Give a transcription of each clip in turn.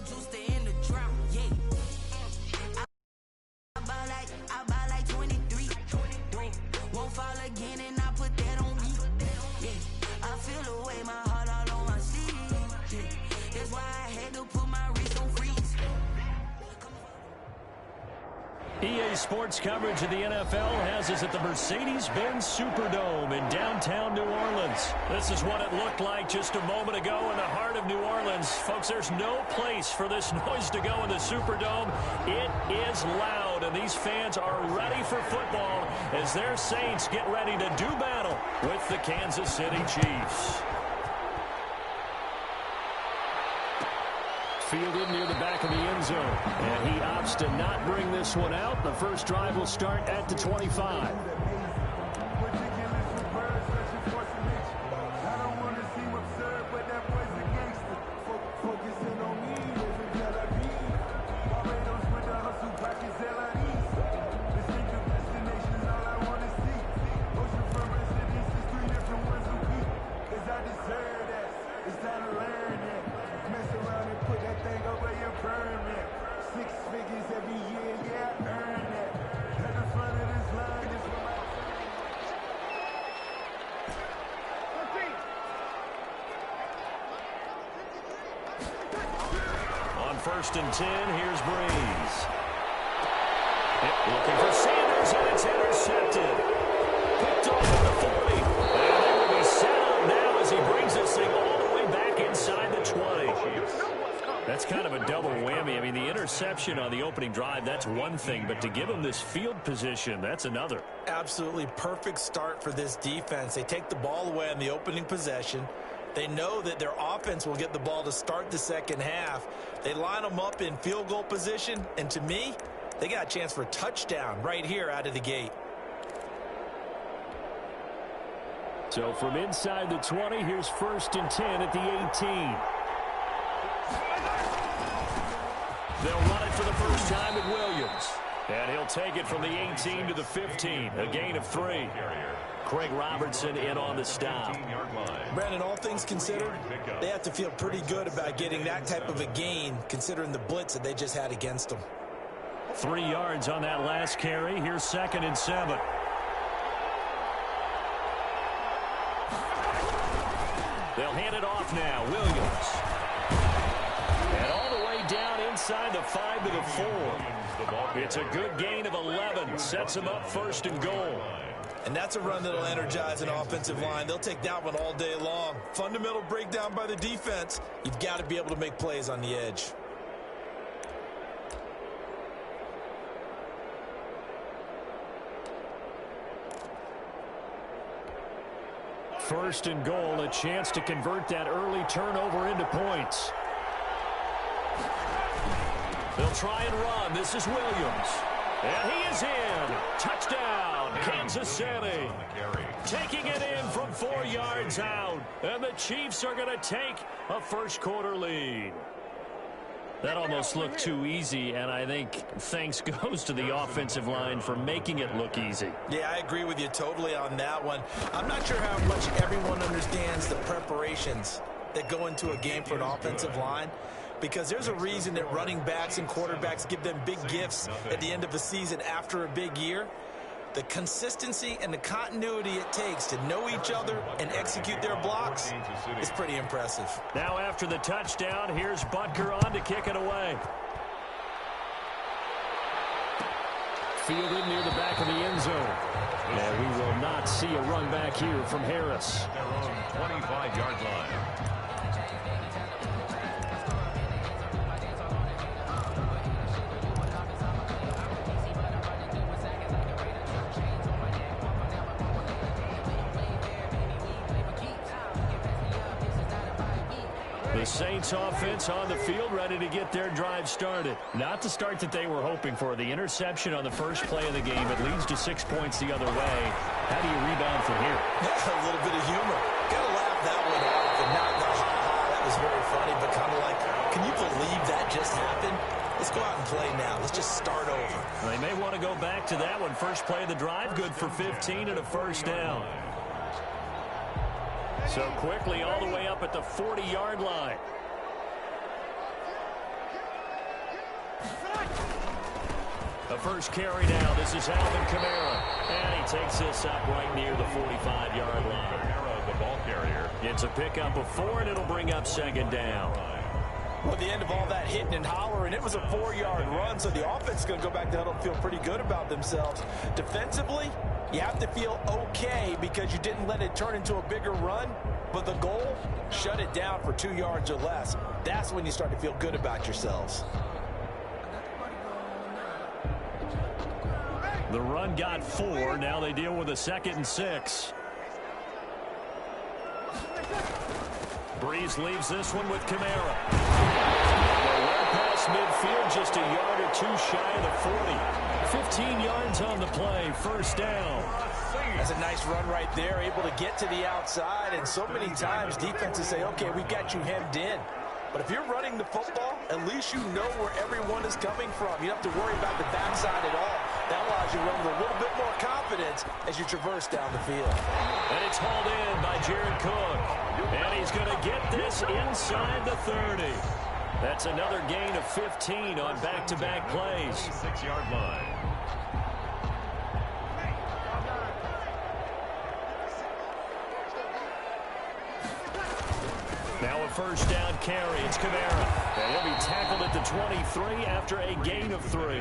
juice to end the drought. Yeah. I buy like 23. Won't fall again and I put that on me. Yeah. I feel the way, my heart all on my sleeve. Yeah. That's why I had to put my wrist on freeze. EA Sports coverage of the NFL has us at the Mercedes-Benz Superdome in downtown New Orleans. This is what it looked like just a moment ago in the heart of New Orleans. Folks, there's no place for this noise to go in the Superdome. It is loud, and these fans are ready for football as their Saints get ready to do battle with the Kansas City Chiefs. Fielded near the back of the end zone. And he opts to not bring this one out. The first drive will start at the 25. First and 10, here's Breeze. Looking for Sanders, and it's intercepted. Picked off at the 40. And they will be set up now as he brings this thing all the way back inside the 20. That's kind of a double whammy. I mean, the interception on the opening drive, that's one thing. But to give him this field position, that's another. Absolutely perfect start for this defense. They take the ball away on the opening possession. They know that their offense will get the ball to start the second half. They line them up in field goal position, and to me, they got a chance for a touchdown right here out of the gate. So from inside the 20, here's first and 10 at the 18. They'll run it for the first time with Williams. And he'll take it from the 18 to the 15, a gain of 3. Craig Robertson in on the stop. Brandon, all things considered, they have to feel pretty good about getting that type of a gain, considering the blitz that they just had against them. 3 yards on that last carry. Here's second and 7. They'll hand it off now. Williams. And all the way down inside the 5 to the 4. It's a good gain of 11. Sets them up first and goal. And that's a run that'll energize an offensive line. They'll take that one all day long. Fundamental breakdown by the defense. You've got to be able to make plays on the edge. First and goal, a chance to convert that early turnover into points. They'll try and run. This is Williams. And he is in. Touchdown, Kansas City. Taking it in from 4 yards out. And the Chiefs are going to take a first quarter lead. That almost looked too easy, and I think thanks goes to the offensive line for making it look easy. Yeah, I agree with you totally on that one. I'm not sure how much everyone understands the preparations that go into a game for an offensive line, because there's a reason that running backs and quarterbacks give them big gifts at the end of a season after a big year. The consistency and the continuity it takes to know each other and execute their blocks is pretty impressive. Now after the touchdown, here's Butker on to kick it away. Fielded near the back of the end zone. And we will not see a run back here from Harris. Their own 25-yard line. The Saints offense on the field ready to get their drive started. Not the start that they were hoping for. The interception on the first play of the game. It leads to 6 points the other way. How do you rebound from here? A little bit of humor. Got to laugh that one off and not the ha-ha. That was very funny, but kind of like, can you believe that just happened? Let's go out and play now. Let's just start over. They may want to go back to that one. First play of the drive, good for 15 and a first down. So quickly all the way up at the 40-yard line. The first carry now. This is Alvin Kamara. And he takes this up right near the 45-yard line. Kamara, the ball carrier. It's a pickup of 4, and it'll bring up second down. Well, at the end of all that hitting and hollering, it was a 4-yard run, so the offense is going to go back to huddle and feel pretty good about themselves. Defensively, you have to feel okay because you didn't let it turn into a bigger run, but the goal, shut it down for 2 yards or less. That's when you start to feel good about yourselves. The run got 4. Now they deal with a 2nd and 6. Breeze leaves this one with Kamara. Well past midfield, just a yard or 2 shy of the 40. 15 yards on the play, first down. That's a nice run right there, able to get to the outside, and so many times defenses say, okay, we've got you hemmed in. But if you're running the football, at least you know where everyone is coming from. You don't have to worry about the backside at all. That allows you to run with a little bit more confidence as you traverse down the field. And it's hauled in by Jared Cook. And he's going to get this inside the 30. That's another gain of 15 on back-to-back plays. 6-yard line. Now a first down carry. It's Kamara. And he'll be tackled at the 23 after a gain of 3.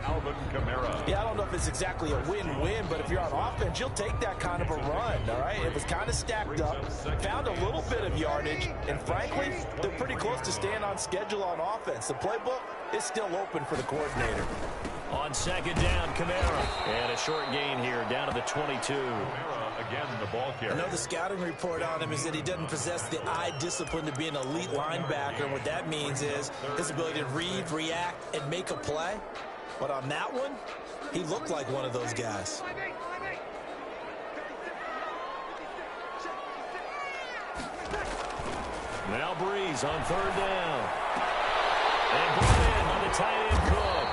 Alvin Kamara. Yeah, I don't know if it's exactly a win-win, but if you're on offense, you'll take that kind of a run, all right? It was kind of stacked up, found a little bit of yardage, and frankly, they're pretty close to staying on schedule on offense. The playbook is still open for the coordinator. On second down, Kamara. And a short gain here, down to the 22. Kamara, again, the ball carrier. I know the scouting report on him is that he doesn't possess the eye discipline to be an elite linebacker, and what that means is his ability to read, react, and make a play. But on that one, he looked like one of those guys. Now Breeze on third down. And brought in by the tight end Cook.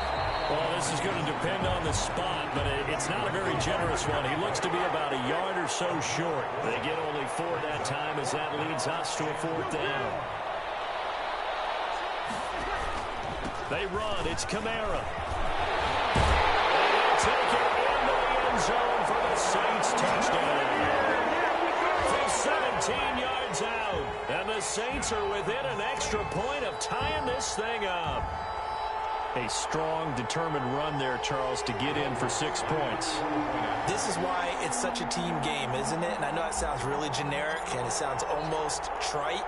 Well, this is going to depend on the spot, but it's not a very generous one. He looks to be about a yard or so short. They get only 4 that time as that leads us to a 4th down. They run. It's Kamara. And he'll take it into the end zone for the Saints touchdown. From 17 yards out. And the Saints are within an extra point of tying this thing up. A strong, determined run there, Charles, to get in for 6 points. This is why it's such a team game, isn't it? And I know it sounds really generic and it sounds almost trite,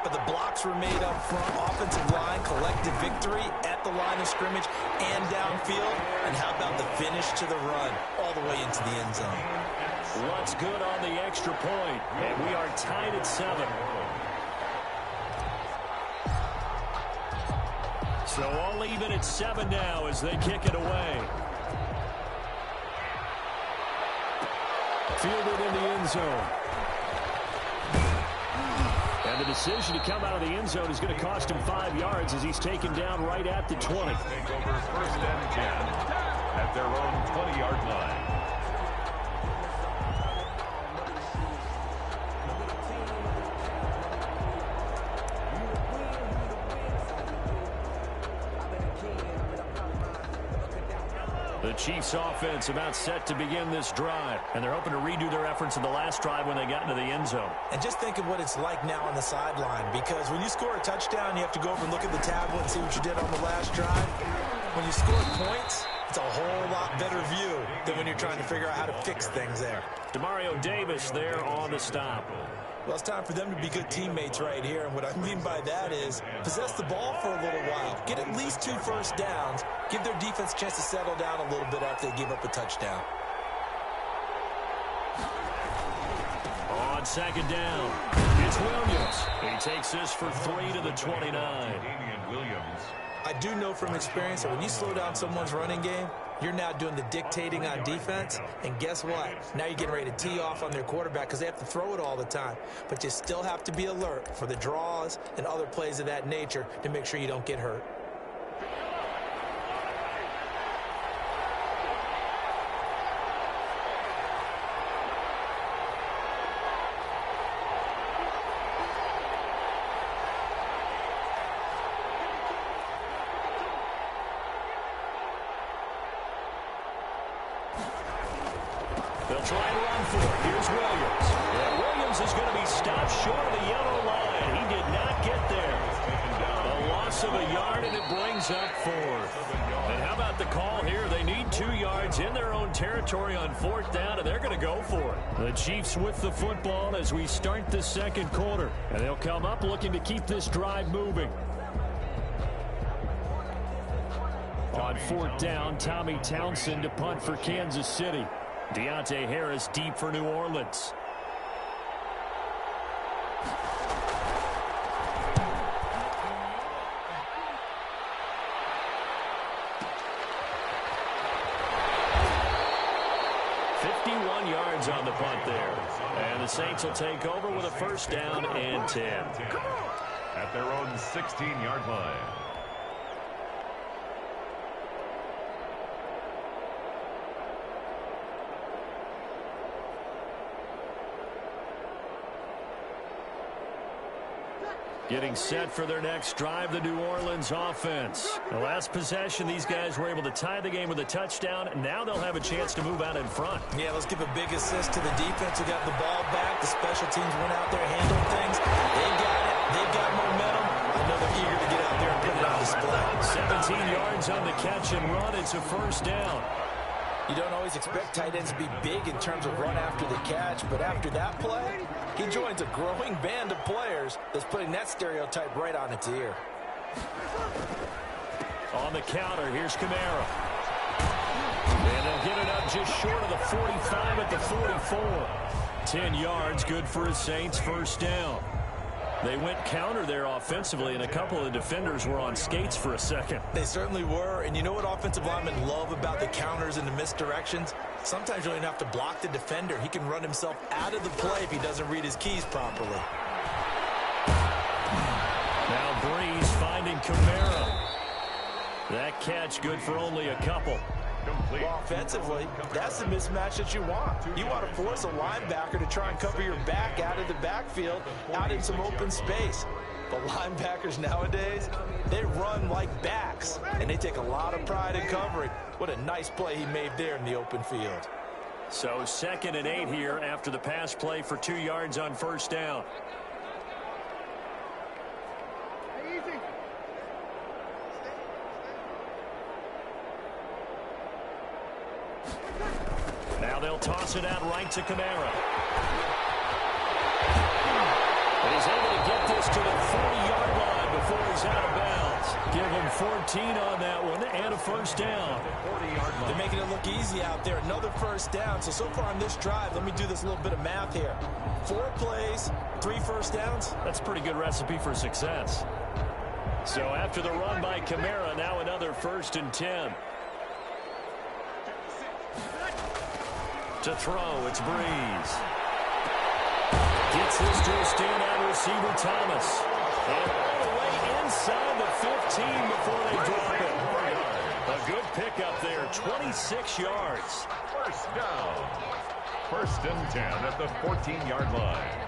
but the blocks were made up front. Offensive line, collective victory at the line of scrimmage and downfield. And how about the finish to the run all the way into the end zone? What's good on the extra point? And we are tied at 7. So all even at 7 now as they kick it away. Fielded in the end zone. And the decision to come out of the end zone is going to cost him 5 yards as he's taken down right at the 20. Take over first and 10 at their own 20-yard line. The Chiefs offense about set to begin this drive, and they're hoping to redo their efforts in the last drive when they got into the end zone. And just think of what it's like now on the sideline, because when you score a touchdown, you have to go over and look at the tablet and see what you did on the last drive. When you score points, it's a whole lot better view than when you're trying to figure out how to fix things there. Demario Davis there on the stop. Well, it's time for them to be good teammates right here, and what I mean by that is possess the ball for a little while, get at least 2 first downs, give their defense a chance to settle down a little bit after they give up a touchdown. On second down, it's Williams. He takes this for 3 to the 29. Damian Williams. I do know from experience that when you slow down someone's running game, you're now doing the dictating on defense, and guess what? Now you're getting ready to tee off on their quarterback because they have to throw it all the time. But you still have to be alert for the draws and other plays of that nature to make sure you don't get hurt. They'll try and run for it. Here's Williams. And Williams is going to be stopped short of the yellow line. He did not get there. A loss of a yard, and it brings up 4. And how about the call here? They need 2 yards in their own territory on 4th down, and they're going to go for it. The Chiefs with the football as we start the second quarter. And they'll come up looking to keep this drive moving. On 4th down, Tommy Townsend to punt for Kansas City. Deontay Harris deep for New Orleans. Yards on the punt there. And the Saints will take over with a 1st down and 10. At their own 16-yard line. Getting set for their next drive, the New Orleans offense. The last possession, these guys were able to tie the game with a touchdown. Now they'll have a chance to move out in front. Yeah, let's give a big assist to the defense who got the ball back. The special teams went out there, handled things. They got it. They've got momentum. I know they're eager to get out there and put it on display. 17 yards on the catch and run. It's a 1st down. You don't always expect tight ends to be big in terms of run after the catch, but after that play, he joins a growing band of players that's putting that stereotype right on its ear. On the counter, here's Kamara. And they'll get it up just short of the 45 at the 44. 10 yards, good for his Saints, 1st down. They went counter there offensively, and a couple of the defenders were on skates for a second. They certainly were, and you know what offensive linemen love about the counters and the misdirections? Sometimes you don't even have to block the defender. He can run himself out of the play if he doesn't read his keys properly. Now Breeze finding Kamara. That catch good for only a couple. Well, offensively, that's the mismatch that you want. You want to force a linebacker to try and cover your back out of the backfield, out in some open space. But linebackers nowadays, they run like backs, and they take a lot of pride in covering. What a nice play he made there in the open field. So 2nd and 8 here after the pass play for 2 yards on 1st down. Now they'll toss it out right to Kamara. And he's able to get this to the 40-yard line before he's out of bounds. Give him 14 on that one and a 1st down. They're making it look easy out there. Another 1st down. So far on this drive, let me do this little bit of math here. 4 plays, 3 1st downs. That's a pretty good recipe for success. So after the run by Kamara, now another 1st and 10. To throw, it's Breeze. Gets this to a standout receiver, Thomas. And all the way inside the 15 before they drop it. A good pickup there, 26 yards. 1st down. 1st and 10 at the 14-yard line.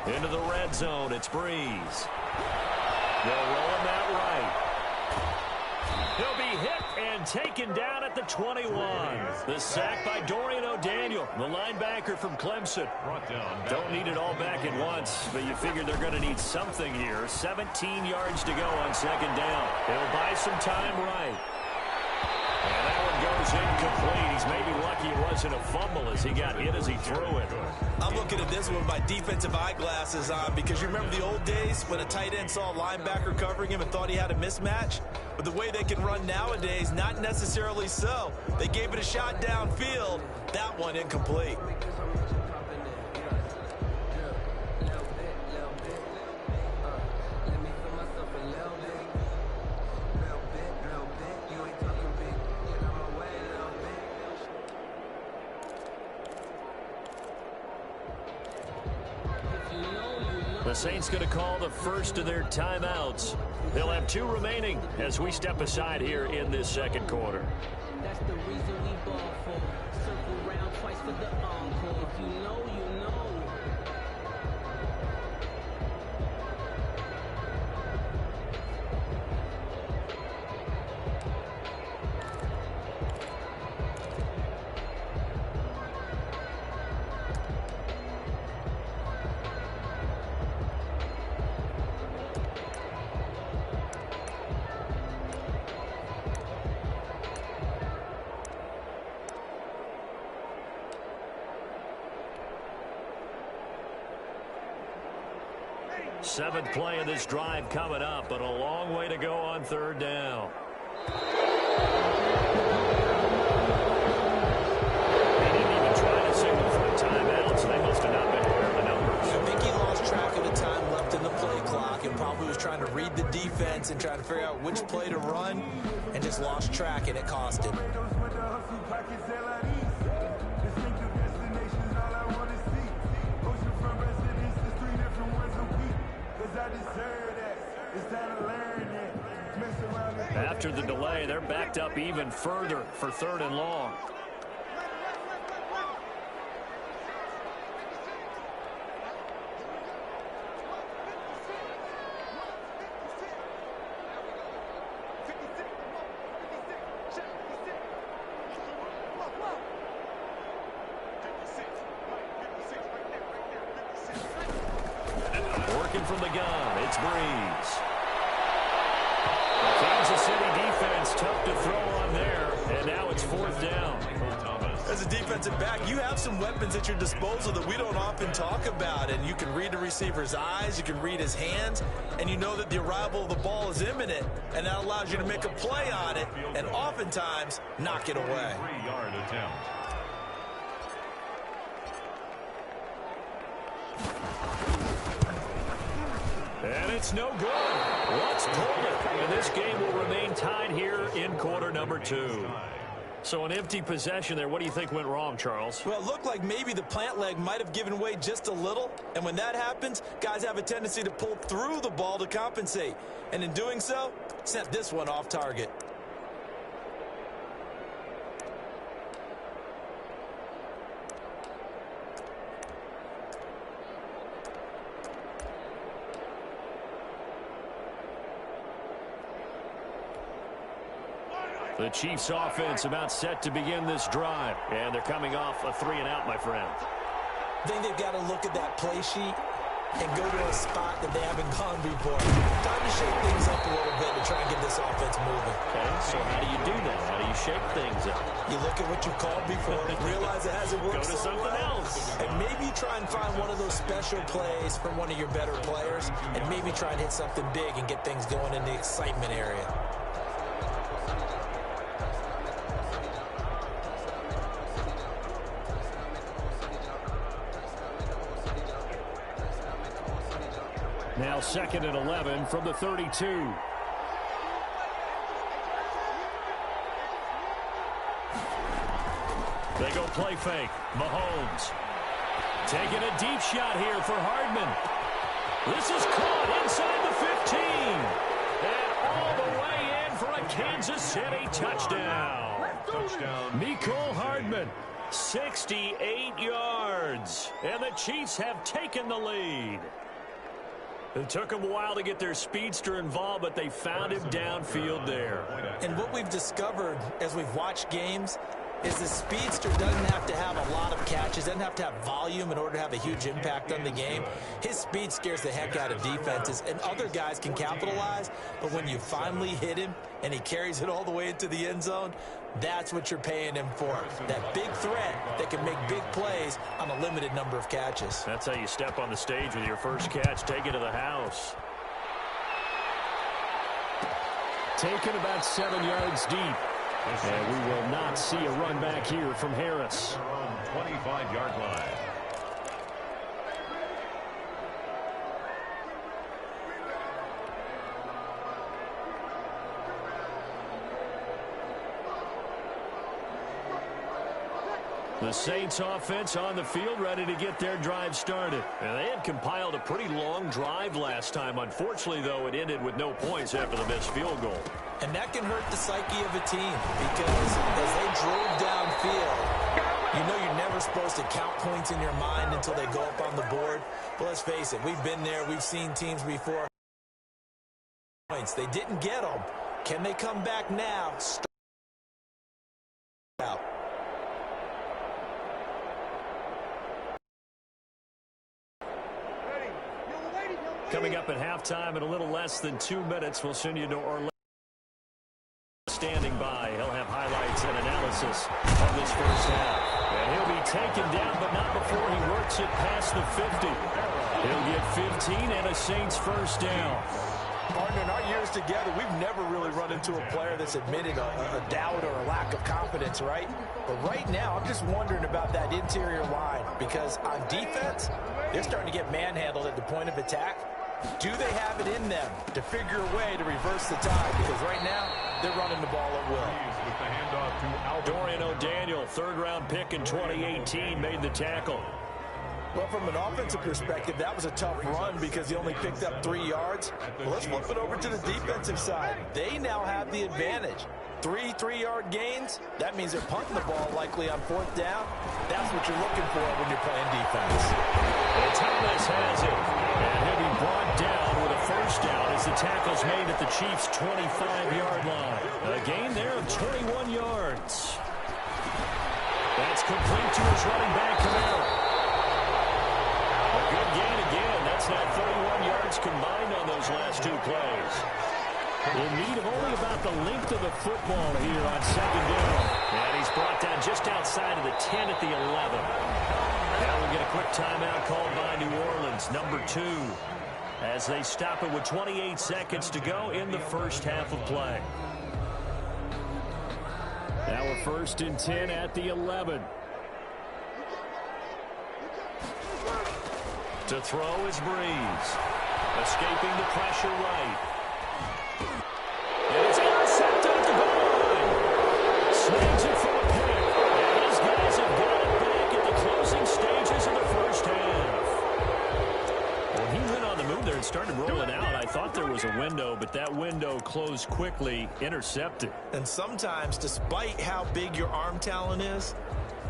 Into the red zone, it's Breeze. They'll roll him out right. He'll be hit and taken down at the 21. The sack by Dorian O'Daniel, the linebacker from Clemson. Don't need it all back at once, but you figure they're going to need something here. 17 yards to go on 2nd down. They'll buy some time right. And that one goes incomplete. He's maybe lucky it wasn't a fumble as he got hit as he threw it. I'm looking at this one with my defensive eyeglasses on because you remember the old days when a tight end saw a linebacker covering him and thought he had a mismatch? But the way they can run nowadays, not necessarily so. They gave it a shot downfield. That one incomplete. The Saints going to call the first of their timeouts. They'll have 2 remaining as we step aside here in this second quarter. That's the reason we ball for. Circle round twice for the encore. If you know, you know. Seventh play of this drive coming up, but a long way to go on third down. They didn't even try to signal for a timeout, so they must have not been aware of the numbers. I think he lost track of the time left in the play clock and probably was trying to read the defense and trying to figure out which play to run and just lost track, and it cost him. After the delay, they're backed up even further for third and long. Working from the gun, it's Breeze. Kansas City defense tough to throw on there, and now it's fourth down. As a defensive back, you have some weapons at your disposal that we don't often talk about, and you can read the receiver's eyes, you can read his hands, and you know that the arrival of the ball is imminent, and that allows you to make a play on it, and oftentimes knock it away. 3-yard attempt. And it's no good. Let's pull it. And this game will remain tied here in quarter number 2. So an empty possession there. What do you think went wrong, Charles? Well, it looked like maybe the plant leg might have given way just a little. And when that happens, guys have a tendency to pull through the ball to compensate. And in doing so, sent this one off target. The Chiefs offense about set to begin this drive. And they're coming off a 3-and-out, my friend. I think they've got to look at that play sheet and go to a spot that they haven't gone before. Time to shake things up a little bit to try and get this offense moving. Okay, so how do you do that? How do you shake things up? You look at what you called before, realize it hasn't worked Go to so something well, else. and maybe try and find one of those special plays from one of your better players, and maybe try and hit something big and get things going in the excitement area. Now 2nd and 11 from the 32. They go play fake. Mahomes taking a deep shot here for Hardman. This is caught inside the 15. And all the way in for a Kansas City touchdown. Touchdown. Mecole Hardman, 68 yards. And the Chiefs have taken the lead. It took them a while to get their speedster involved, but they found him downfield there. And what we've discovered as we've watched games is the speedster doesn't have to have a lot of catches, doesn't have to have volume in order to have a huge impact on the game. His speed scares the heck out of defenses, and other guys can capitalize, but when you finally hit him and he carries it all the way into the end zone, that's what you're paying him for. That big threat that can make big plays on a limited number of catches. That's how you step on the stage with your first catch. Take it to the house. Taken about 7 yards deep. And we will not see a run back here from Harris. 25-yard line. The Saints offense on the field, ready to get their drive started. And they had compiled a pretty long drive last time. Unfortunately, though, it ended with no points after the missed field goal. And that can hurt the psyche of a team because as they drove downfield, you know you're never supposed to count points in your mind until they go up on the board. But let's face it, we've been there. We've seen teams before. Points. They didn't get them. Can they come back now? Start out. Coming up at halftime in a little less than 2 minutes, we'll send you to Orlando. Standing by, he'll have highlights and analysis of this first half. And he'll be taken down, but not before he works it past the 50. He'll get 15 and a Saints first down. Partner, in our years together, we've never really run into a player that's admitted a doubt or a lack of confidence, right? But right now, I'm just wondering about that interior line because on defense, they're starting to get manhandled at the point of attack. Do they have it in them to figure a way to reverse the tide? Because right now, they're running the ball at will. With the handoff to Dorian O'Daniel, third-round pick in 2018, made the tackle. Well, from an offensive perspective, that was a tough run because he only picked up 3 yards. Well, let's flip it over to the defensive side. They now have the advantage. 3 3-yard gains, that means they're punting the ball likely on 4th down. That's what you're looking for when you're playing defense. And Thomas has it. And he'll be brought down with a first down as the tackle's made at the Chiefs' 25-yard line. A gain there of 21 yards. That's complete to his running back, Kamara. Good gain again. That's now 31 yards combined on those last 2 plays. In need of only about the length of the football here on second down. And he's brought down just outside of the 10 at the 11. Now we'll get a quick timeout called by New Orleans, number 2, as they stop it with 28 seconds to go in the first half of play. Now we're 1st and 10 at the 11. To throw is Breeze. Escaping the pressure right. And it's intercepted at the goal line. Snags it for a pick. And these guys have got it back at the closing stages of the first half. When he went on the move there and started rolling out, I thought there was a window, but that window closed quickly, intercepted. And sometimes, despite how big your arm talent is,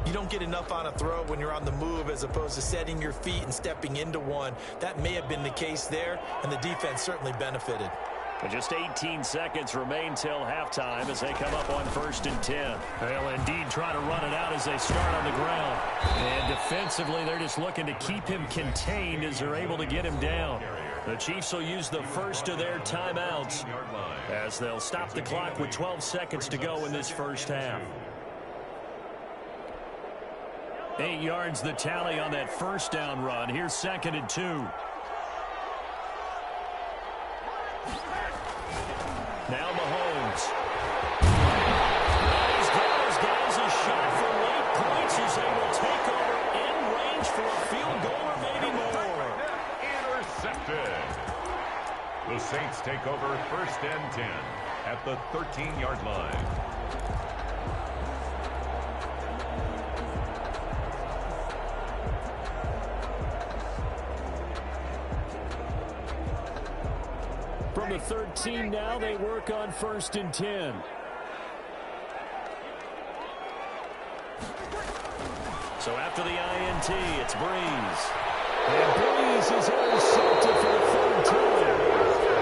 you don't get enough on a throw when you're on the move as opposed to setting your feet and stepping into one. That may have been the case there, and the defense certainly benefited. But just 18 seconds remain till halftime as they come up on 1st and 10. They'll indeed try to run it out as they start on the ground. And defensively, they're just looking to keep him contained as they're able to get him down. The Chiefs will use the first of their timeouts as they'll stop the clock with 12 seconds to go in this first half. 8 yards the tally on that first down run. Here's 2nd and 2. Now Mahomes. He's got his guys a shot for late points as they will take over in range for a field goal or maybe more. intercepted. The Saints take over 1st and 10 at the 13-yard line. From the 13 now, they work on 1st and 10. So after the INT, it's Breeze. And Breeze is intercepted for the 3rd time.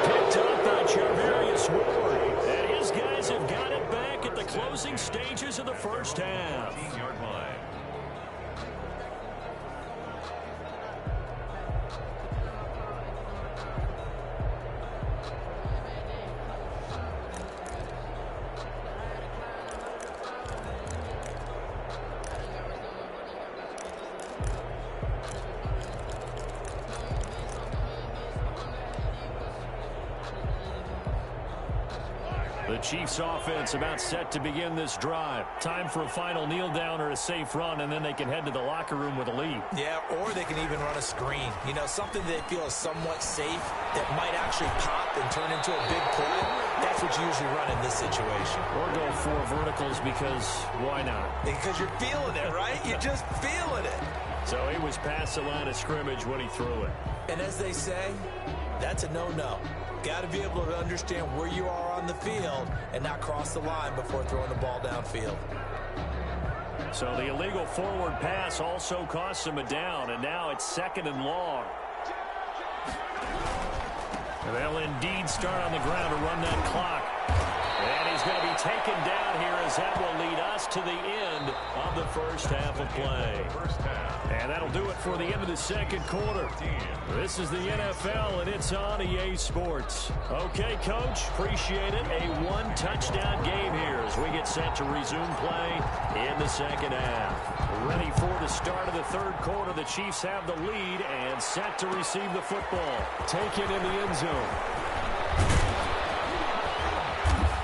Picked up by Charvarius Ward. And his guys have got it back at the closing stages of the first half. 15-yard line. The Chiefs offense about set to begin this drive. Time for a final kneel down or a safe run, and then they can head to the locker room with a lead. Yeah, or they can even run a screen. You know, something they feel is somewhat safe that might actually pop and turn into a big play. That's what you usually run in this situation. Or go 4 verticals because why not? Because you're feeling it, right? You're just feeling it. So he was past the line of scrimmage when he threw it. And as they say, that's a no-no. Got to be able to understand where you are on the field and not cross the line before throwing the ball downfield. So the illegal forward pass also costs him a down, and now it's 2nd and long. And they'll indeed start on the ground to run that clock. And he's going to be taken down here as that will lead us to the end of the first half of play. First half. And that'll do it for the end of the second quarter. This is the NFL, and it's on EA Sports. Okay, Coach, appreciate it. A one-touchdown game here as we get set to resume play in the second half. Ready for the start of the third quarter. The Chiefs have the lead and set to receive the football. Take it in the end zone.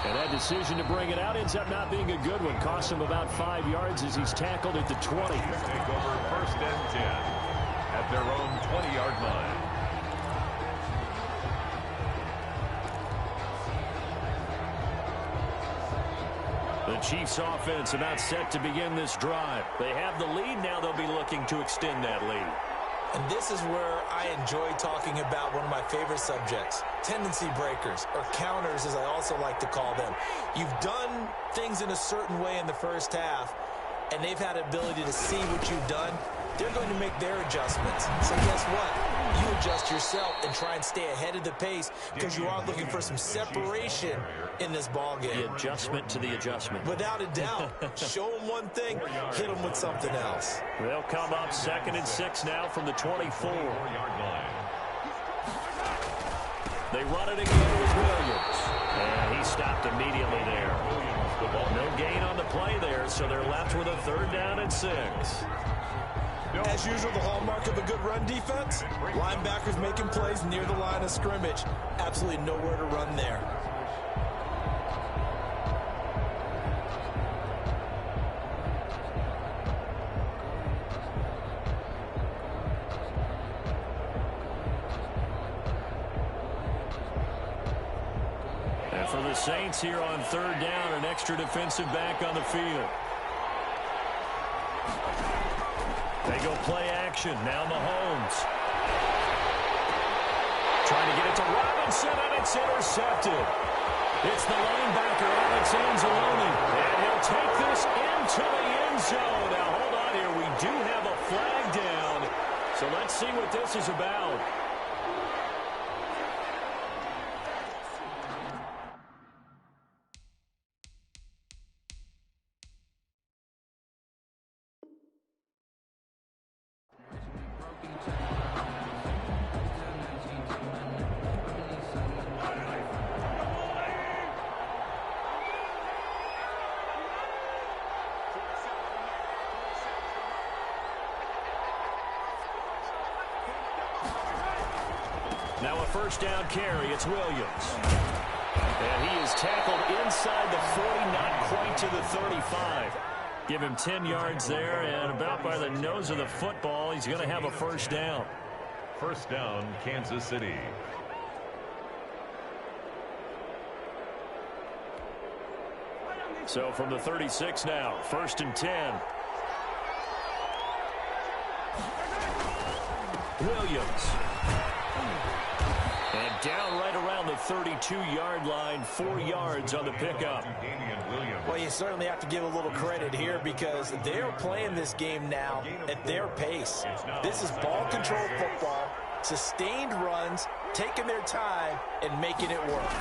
And that decision to bring it out ends up not being a good one. Costs him about 5 yards as he's tackled at the 20. Take over first and 10 at their own 20-yard line. The Chiefs offense about set to begin this drive. They have the lead. Now they'll be looking to extend that lead. And this is where I enjoy talking about one of my favorite subjects, tendency breakers, or counters as I also like to call them. You've done things in a certain way in the first half, and they've had the ability to see what you've done. They're going to make their adjustments. So guess what? You adjust yourself and try and stay ahead of the pace because you are looking for some separation in this ball game. The adjustment to the adjustment. Without a doubt. Show them one thing, hit them with something else. They'll come up 2nd and 6 now from the 24. They run it again with Williams. And he stopped immediately there. No gain on the play there, so they're left with a 3rd down and 6. As usual, the hallmark of a good run defense, linebackers making plays near the line of scrimmage. Absolutely nowhere to run there. And for the Saints here on 3rd down, an extra defensive back on the field. They go play action. Now Mahomes. Trying to get it to Robinson, and it's intercepted. It's the linebacker, Alex Anzalone. And he'll take this into the end zone. Now, hold on here. We do have a flag down. So let's see what this is about. Now a 1st down carry. It's Williams. And he is tackled inside the 40, not quite to the 35. Give him 10 yards there, and about by the nose of the football, he's going to have a 1st down. 1st down, Kansas City. So from the 36 now, 1st and 10. Williams. And down right around the 32-yard line, 4 yards on the pickup. Well, you certainly have to give a little credit here because they're playing this game now at their pace. This is ball control football, sustained runs, taking their time, and making it work.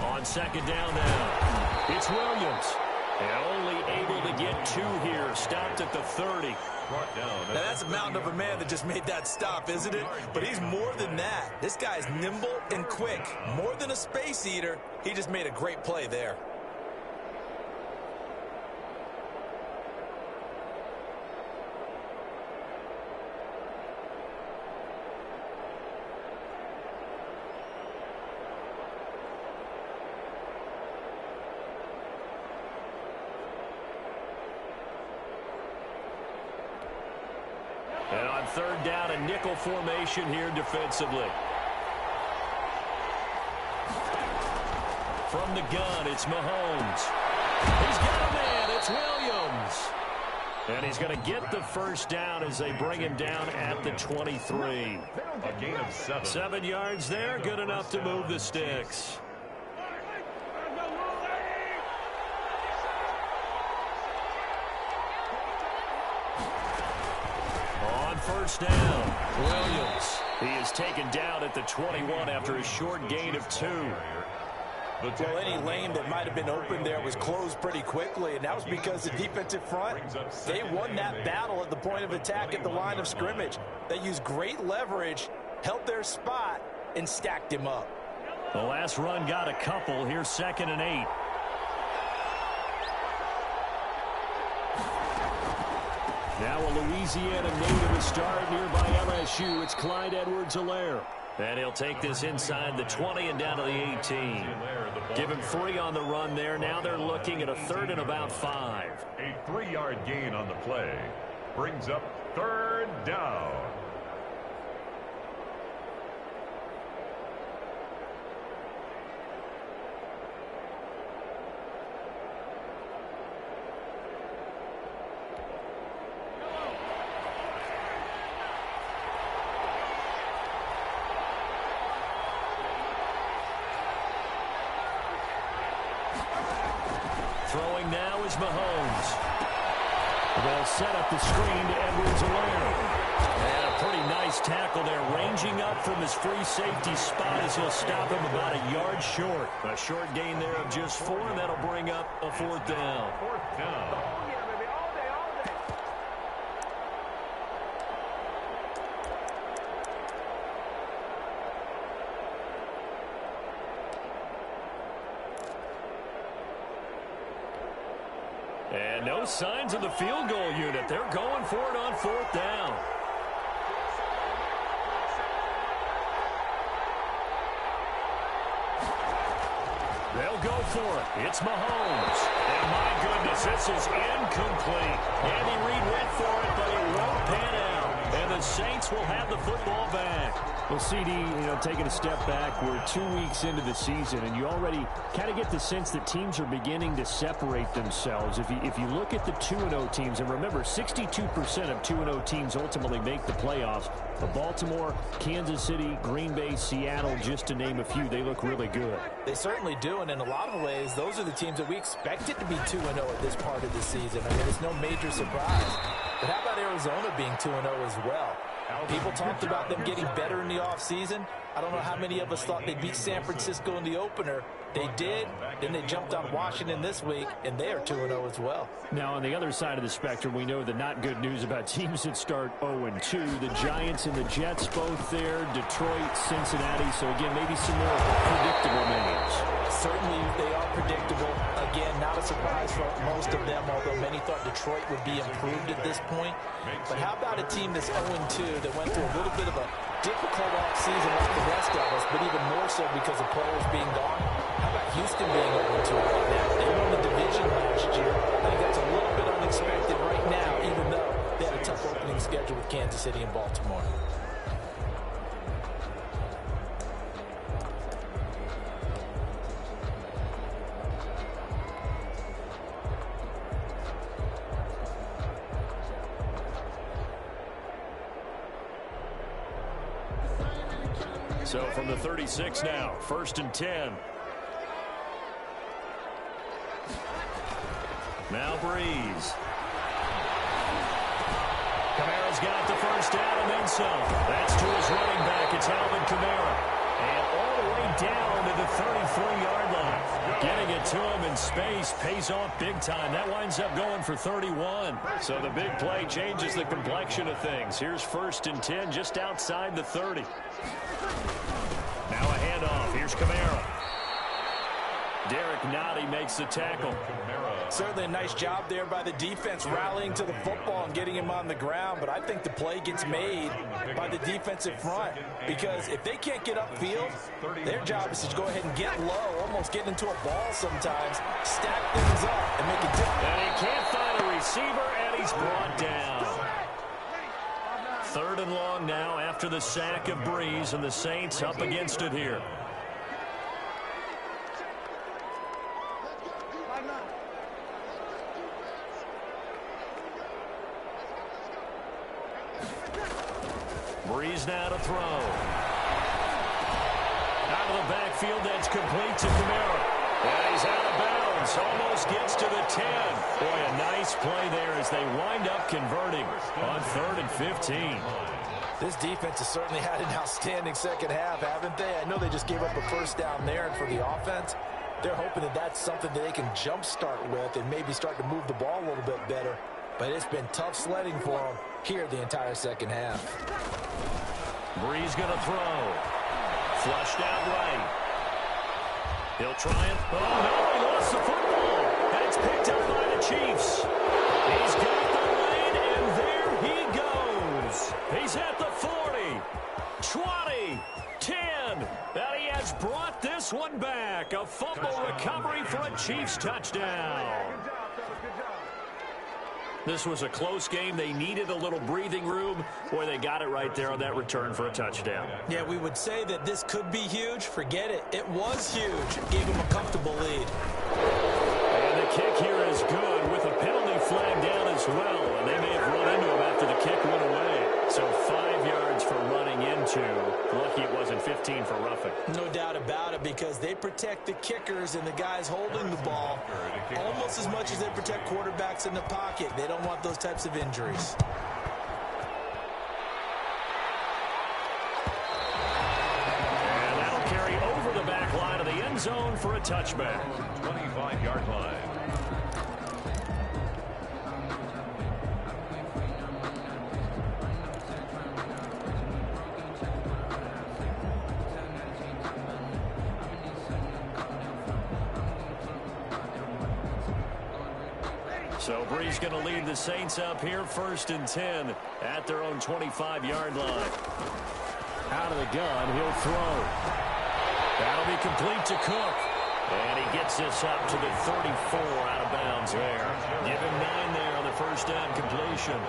On 2nd down now, it's Williams. And only able to get 2 here, stopped at the 30. Now, that's a mountain of a man that just made that stop, isn't it? But he's more than that. This guy's nimble and quick. More than a space eater, he just made a great play there. And on 3rd down, a nickel formation here defensively. From the gun, it's Mahomes. He's got a man. It's Williams. And he's going to get the 1st down as they bring him down at the 23. A gain of 7. 7 yards there, good enough to move the sticks. On 1st down, Williams. He is taken down at the 21 after a short gain of 2. Well, any lane that might have been open there was closed pretty quickly, and that was because the defensive front, they won that battle at the point of attack at the line of scrimmage. They used great leverage, held their spot, and stacked him up. The last run got a couple. Here's 2nd and 8. Now a Louisiana native to start nearby LSU. It's Clyde Edwards-Helaire. And he'll take this inside the 20 and down to the 18. Give him 3 on the run there. Now they're looking at a 3rd and about 5. A 3-yard gain on the play brings up 3rd down. Throwing now is Mahomes. They'll set up the screen to Edwards-Helaire. And a pretty nice tackle there, ranging up from his free safety spot as he'll stop him about a yard short. A short gain there of just 4, and that'll bring up a 4th down. 4th down. And no signs of the field goal unit. They're going for it on 4th down. They'll go for it. It's Mahomes. And my goodness, this is incomplete. Andy Reid went for it, but it won't pan out. And the Saints will have the football back. Well, CD, taking a step back, we're 2 weeks into the season, and you already kind of get the sense that teams are beginning to separate themselves. If you look at the 2-0 teams, and remember, 62% of 2-0 teams ultimately make the playoffs. But Baltimore, Kansas City, Green Bay, Seattle, just to name a few, they look really good. They certainly do, and in a lot of ways, those are the teams that we expected to be 2-0 at this part of the season. I mean, it's no major surprise. But how about Arizona being 2-0 as well? People talked about them getting better in the offseason. I don't know how many of us thought they'd beat San Francisco in the opener. They did. Then they jumped on Washington this week, and they are 2-0 as well. Now, on the other side of the spectrum, we know the not good news about teams that start 0-2. The Giants and the Jets both there. Detroit, Cincinnati. So, again, maybe some more predictable names. Certainly, they are predictable. Again, not a surprise for most of them, although many thought Detroit would be improved at this point. But how about a team that's 0-2 that went through a little bit of a difficult offseason like the rest of us, but even more so because of players being gone? How about Houston being 0-2 right now? They won the division last year. I think that's a little bit unexpected right now, even though they had a tough opening schedule with Kansas City and Baltimore. So from the 36 now, 1st and 10. Now Breeze. Kamara's got the first down and then some. That's to his running back. It's Alvin Kamara. And all the way down to the 33-yard line. Getting it to him in space pays off big time. That winds up going for 31. So the big play changes the complexion of things. Here's 1st and 10 just outside the 30. Now a handoff. Here's Kamara. Derek Nottie makes the tackle. Certainly a nice job there by the defense rallying to the football and getting him on the ground, but I think the play gets made by the defensive front because if they can't get upfield, their job is to go ahead and get low, almost get into a ball sometimes, stack things up, and make it difficult. And he can't find a receiver, and he's brought down. 3rd and long now after the sack of Breeze, and the Saints up against it here. Breeze now to throw. Out of the backfield, that's complete to Kamara. And he's out of bounds. Almost gets to the 10. Boy, a nice play there as they wind up converting on 3rd and 15. This defense has certainly had an outstanding second half, haven't they? I know they just gave up a first down there, and for the offense, They're hoping that that's something that they can jumpstart with and maybe start to move the ball a little bit better. But it's been tough sledding for them here the entire second half. Brees going to throw. Flushed out right. He'll try it. Oh, no, he lost the football. And it's picked up by the Chiefs. He's got the lead, and there he goes. He's at the 40, 20, 10. And he has brought this one back. A fumble recovery for a Chiefs touchdown. This was a close game. They needed a little breathing room. Boy, they got it right there on that return for a touchdown. Yeah, we would say that this could be huge. Forget it. It was huge. It gave them a comfortable lead. And the kick here is good with a penalty flag down as well. And they may have run into him after the kick went away. So 5 yards for running into. Lucky it wasn't 15 for roughing. No doubt about it, because they protect the kickers and the guys holding the ball almost as much as they protect quarterbacks in the pocket. They don't want those types of injuries. And that'll carry over the back line of the end zone for a touchback. 25-yard line. So Brees going to lead the Saints up here, 1st and 10 at their own 25-yard line. Out of the gun, he'll throw. That'll be complete to Cook. And he gets this up to the 34 out of bounds there. Give him 9 there on the first down completion.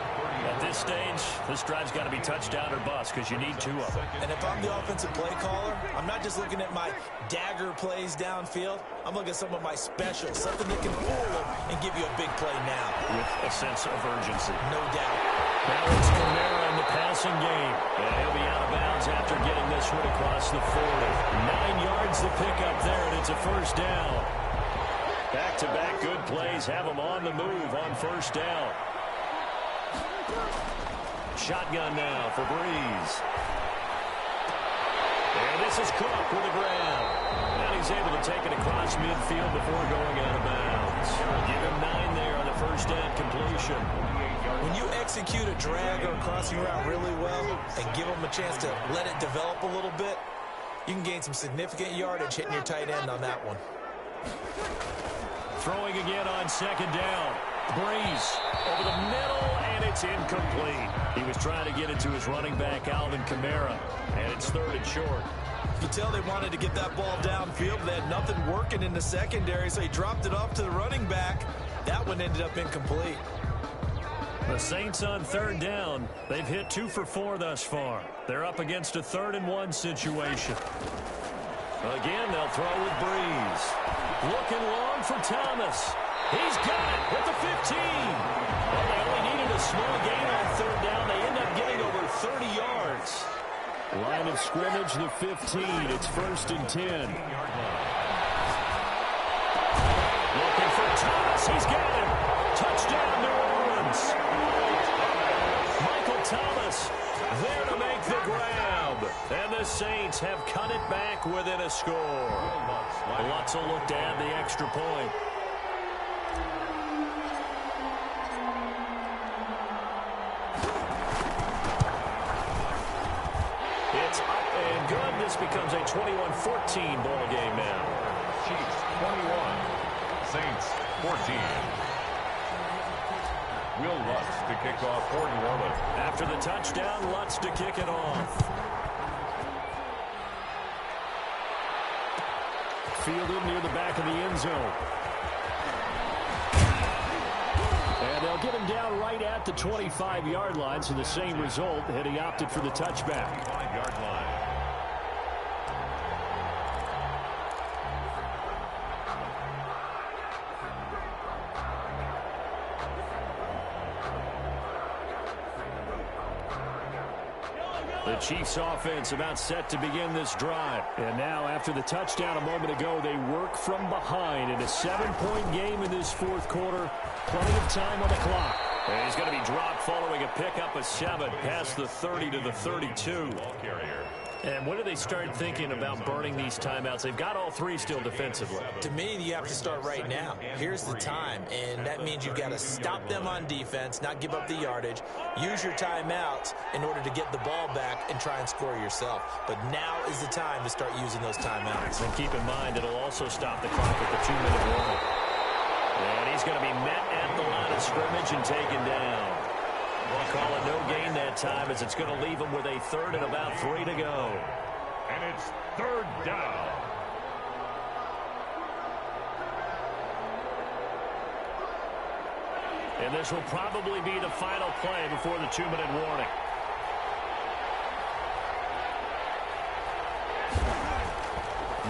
At this stage, this drive's got to be touchdown or bust because you need 2 of them. And if I'm the offensive play caller, I'm not just looking at my dagger plays downfield. I'm looking at some of my specials, something that can fool them and give you a big play now. With a sense of urgency. No doubt. Now it's Kamara in the passing game. And he'll be out of bounds after getting this one across the 40. 9 yards to pick up there, and it's a first down. Back-to-back good plays have them on the move on first down. Shotgun now for Brees. And this is Cook with the grab. And he's able to take it across midfield before going out of bounds. Give him 9 there on the first down completion. When you execute a drag or a crossing route really well and give them a chance to let it develop a little bit, you can gain some significant yardage hitting your tight end on that one. Throwing again on second down. Brees over the middle, and it's incomplete. He was trying to get it to his running back, Alvin Kamara, and it's 3rd and short. You tell they wanted to get that ball downfield. They had nothing working in the secondary, so he dropped it off to the running back. That one ended up incomplete. The Saints on 3rd down. They've hit 2 for 4 thus far. They're up against a 3rd and 1 situation. Again, they'll throw with Brees. Looking long for Thomas. He's got it at the 15. Well, they only needed a small gain on 3rd down. They end up getting over 30 yards. Line of scrimmage, the 15. It's 1st and 10. Looking for Thomas. He's got him. Touchdown, New Orleans. Michael Thomas there to make the grab. And the Saints have cut it back within a score. Lutz will look to add the extra point. It's up and good. This becomes a 21-14 ball game now. Chiefs 21, Saints 14. Will Lutz to kick off for New Orleans. After the touchdown, Lutz to kick it off. Fielded near the back of the end zone. And they'll get him down right at the 25-yard line, so the same result, and he opted for the touchback. 5-yard line. The Chiefs offense about set to begin this drive. And now after the touchdown a moment ago, they work from behind in a 7-point game in this 4th quarter. Plenty of time on the clock. And he's going to be dropped following a pickup of 7 past the 30 to the 32. Ball carrier. And when do they start thinking about burning these timeouts? They've got all three still defensively. To me, you have to start right now. Here's the time, and that means you've got to stop them on defense, not give up the yardage, use your timeouts in order to get the ball back and try and score yourself. But now is the time to start using those timeouts. And keep in mind, it'll also stop the clock at the 2-minute warning. And he's going to be met at the line of scrimmage and taken down. We'll call it no gain that time as it's going to leave him with a third and about 3 to go. And it's third down. And this will probably be the final play before the 2-minute warning.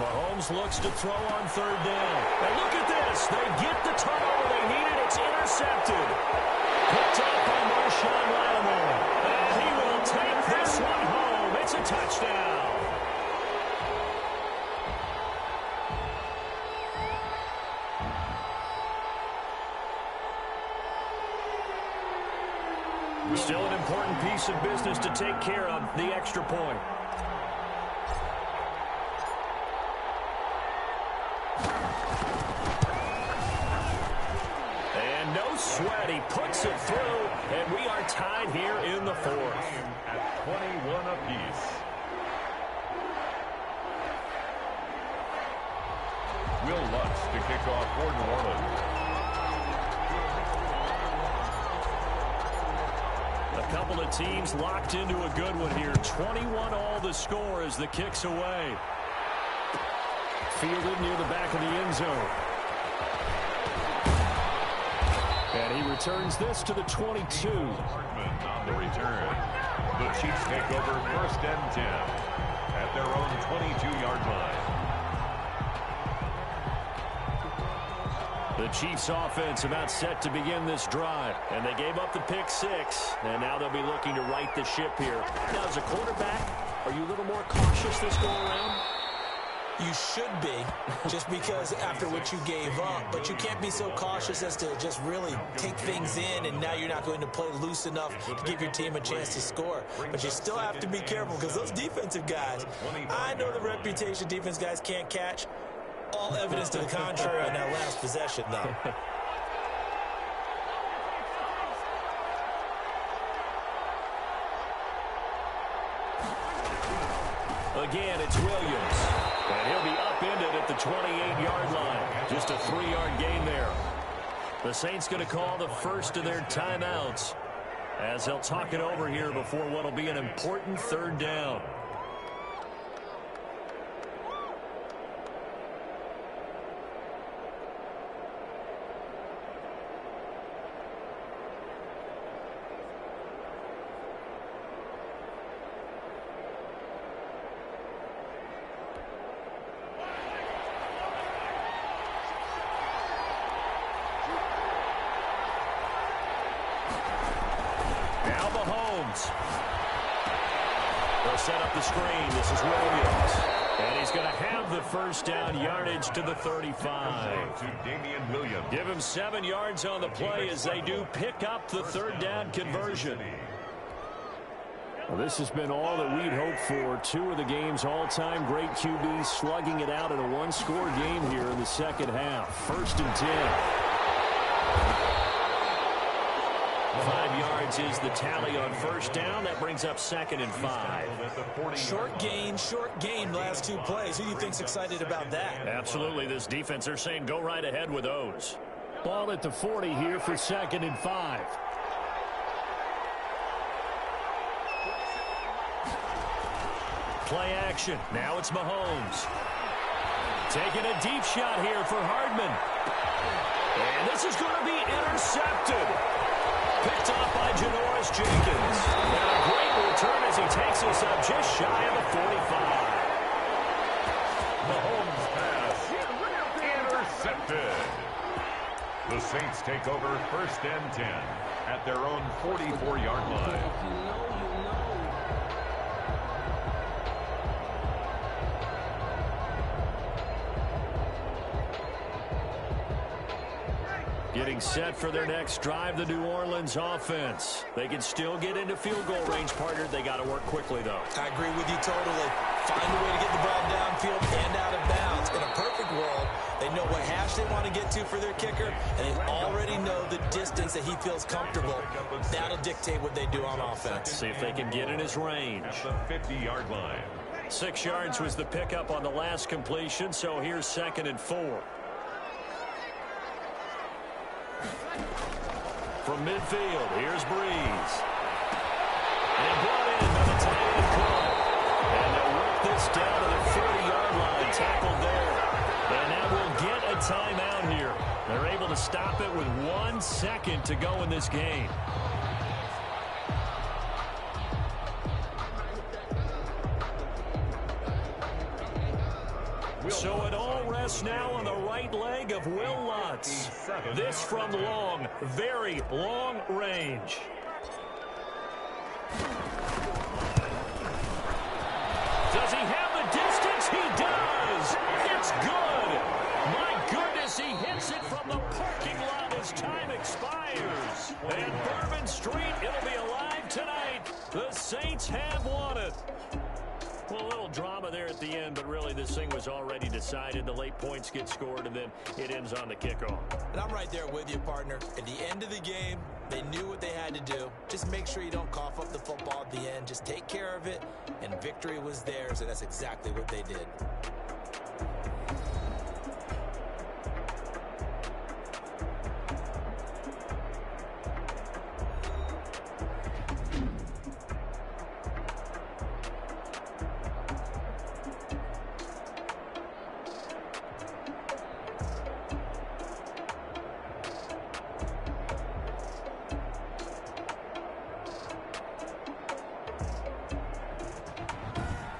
Mahomes looks to throw on third down. And look at this. They get the turnover they needed. It's intercepted. Picked up by Marshawn Lattimore. And he will take this one home. It's a touchdown. Still an important piece of business to take care of, the extra point. And no sweat, he puts it through, and we are tied here in the fourth. At 21 apiece. Will Lutz to kick off for New Orleans. A couple of teams locked into a good one here. 21 all the score as the kick's away. Fielded near the back of the end zone. And he returns this to the 22. Hartman on the return. The Chiefs take over first and 10 at their own 22-yard line. The Chiefs offense about set to begin this drive. And they gave up the pick six. And now they'll be looking to right the ship here. Now, as a quarterback, are you a little more cautious this go around? You should be, just because after what you gave up. But you can't be so cautious as to just really take things in, and now you're not going to play loose enough to give your team a chance to score. But you still have to be careful because those defensive guys, I know the reputation defense guys can't catch. All evidence to the contrary on that last possession, though. Again, it's Williams. And he'll be upended at the 28-yard line. Just a 3-yard gain there. The Saints going to call the first of their timeouts as they'll talk it over here before what will be an important third down. They'll set up the screen. This is Williams. And he's going to have the first down yardage to the 35. To Damian Williams. Give him 7 yards on the play as they do pick up the third down conversion. Well, this has been all that we'd hoped for. 2 of the game's all-time great QBs slugging it out in a one-score game here in the second half. First and 10. 5 yards is the tally on first down. That brings up second and 5. Short gain, last 2 plays. Who do you think's excited about that? Absolutely. This defense, they're saying go right ahead with those. Ball at the 40 here for second and 5. Play action. Now it's Mahomes. Taking a deep shot here for Hardman. And this is going to be intercepted. Picked off by Janoris Jenkins. And a great return as he takes us up just shy of the 45. Mahomes pass. Intercepted. The Saints take over first and 10 at their own 44-yard line. Getting set for their next drive, the New Orleans offense. They can still get into field goal range, partner. They got to work quickly, though. I agree with you totally. Find a way to get the ball downfield and out of bounds. In a perfect world, they know what hash they want to get to for their kicker, and they already know the distance that he feels comfortable. That'll dictate what they do on offense. See if they can get in his range. At the 50-yard line. 6 yards was the pickup on the last completion, so here's 2nd and 4. From midfield, here's Breeze. And brought in by the tight end Cole. And they'll work this down to the 40-yard line, tackled there. And now we'll get a timeout here. They're able to stop it with 1 second to go in this game. So it all rests now on the right leg of Will Lutz. This from long, very long range. Does he have the distance? He does. It's good. My goodness, he hits it from the parking lot as time expires. And Bourbon Street, it'll be alive tonight. The Saints have won it. Well, a little drama there at the end, but really this thing was already decided. The late points get scored, and then it ends on the kickoff. And I'm right there with you, partner. At the end of the game, they knew what they had to do. Just make sure you don't cough up the football at the end. Just take care of it, and victory was theirs, and that's exactly what they did.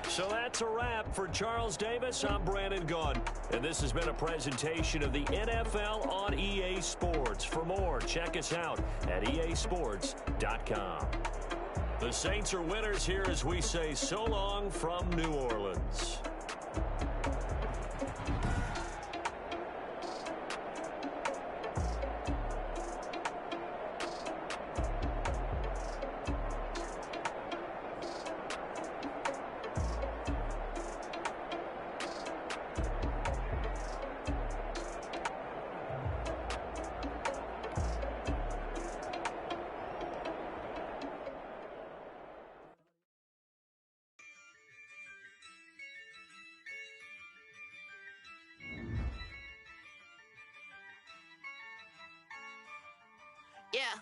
So that's a wrap for Charles Davis. I'm Brandon Gunn, and this has been a presentation of the NFL on EA Sports. For more, check us out at easports.com. The Saints are winners here as we say so long from New Orleans. Yeah,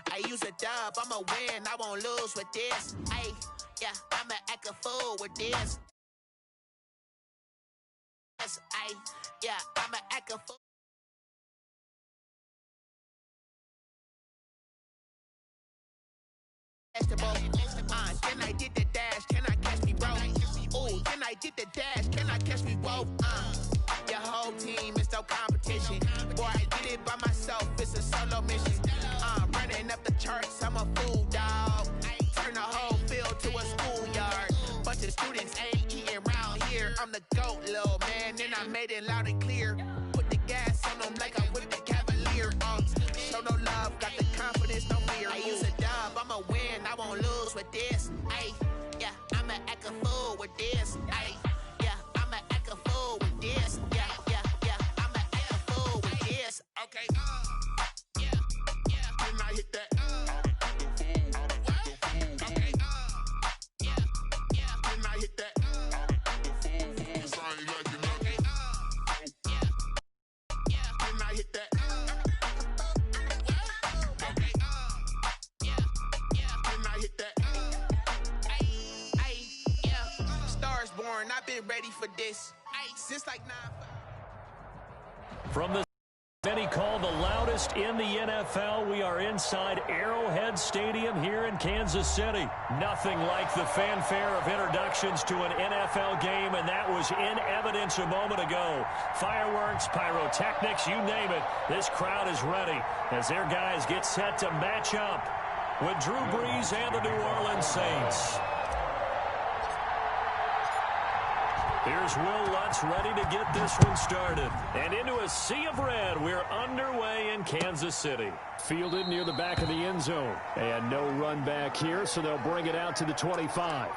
I use a dub, I'ma win, I won't lose with this. Yeah, I'ma act a fool with this. Yeah, I'ma act a fool. Can I get the dash? Can I catch me, bro? Ooh, can I get the dash? Can I catch me, bro? Your whole team is no competition. Boy, I did it by myself, it's a solo mission. Running up the charts, I'm a fool, dog. Turn the whole field to a schoolyard. Bunch of students ain't eating round here. I'm the GOAT, little man, and I made it loud and clear. Put the gas on them like I'm with the Cavalier. Show no love, got the confidence, no fear. I use a dub, I'ma win, I won't lose with this. Yeah, I'ma act a fool with this. Yeah, I'ma act a fool with this. Yeah, I'ma act a fool with this. Okay. Yeah. Then I hit that. Okay. Yeah. Then I hit that. Okay. Yeah. Then I hit that. Okay. Yeah. Then I hit that. Yeah. Stars born, I've been ready for this. Since like 9. From the many call the loudest in the NFL, we are inside Arrowhead Stadium here in Kansas City. Nothing like the fanfare of introductions to an NFL game, and that was in evidence a moment ago. Fireworks, pyrotechnics, you name it. This crowd is ready as their guys get set to match up with Drew Brees and the New Orleans Saints. Here's Will Lutz ready to get this one started. And into a sea of red, we're underway in Kansas City. Fielded near the back of the end zone. And no run back here, so they'll bring it out to the 25.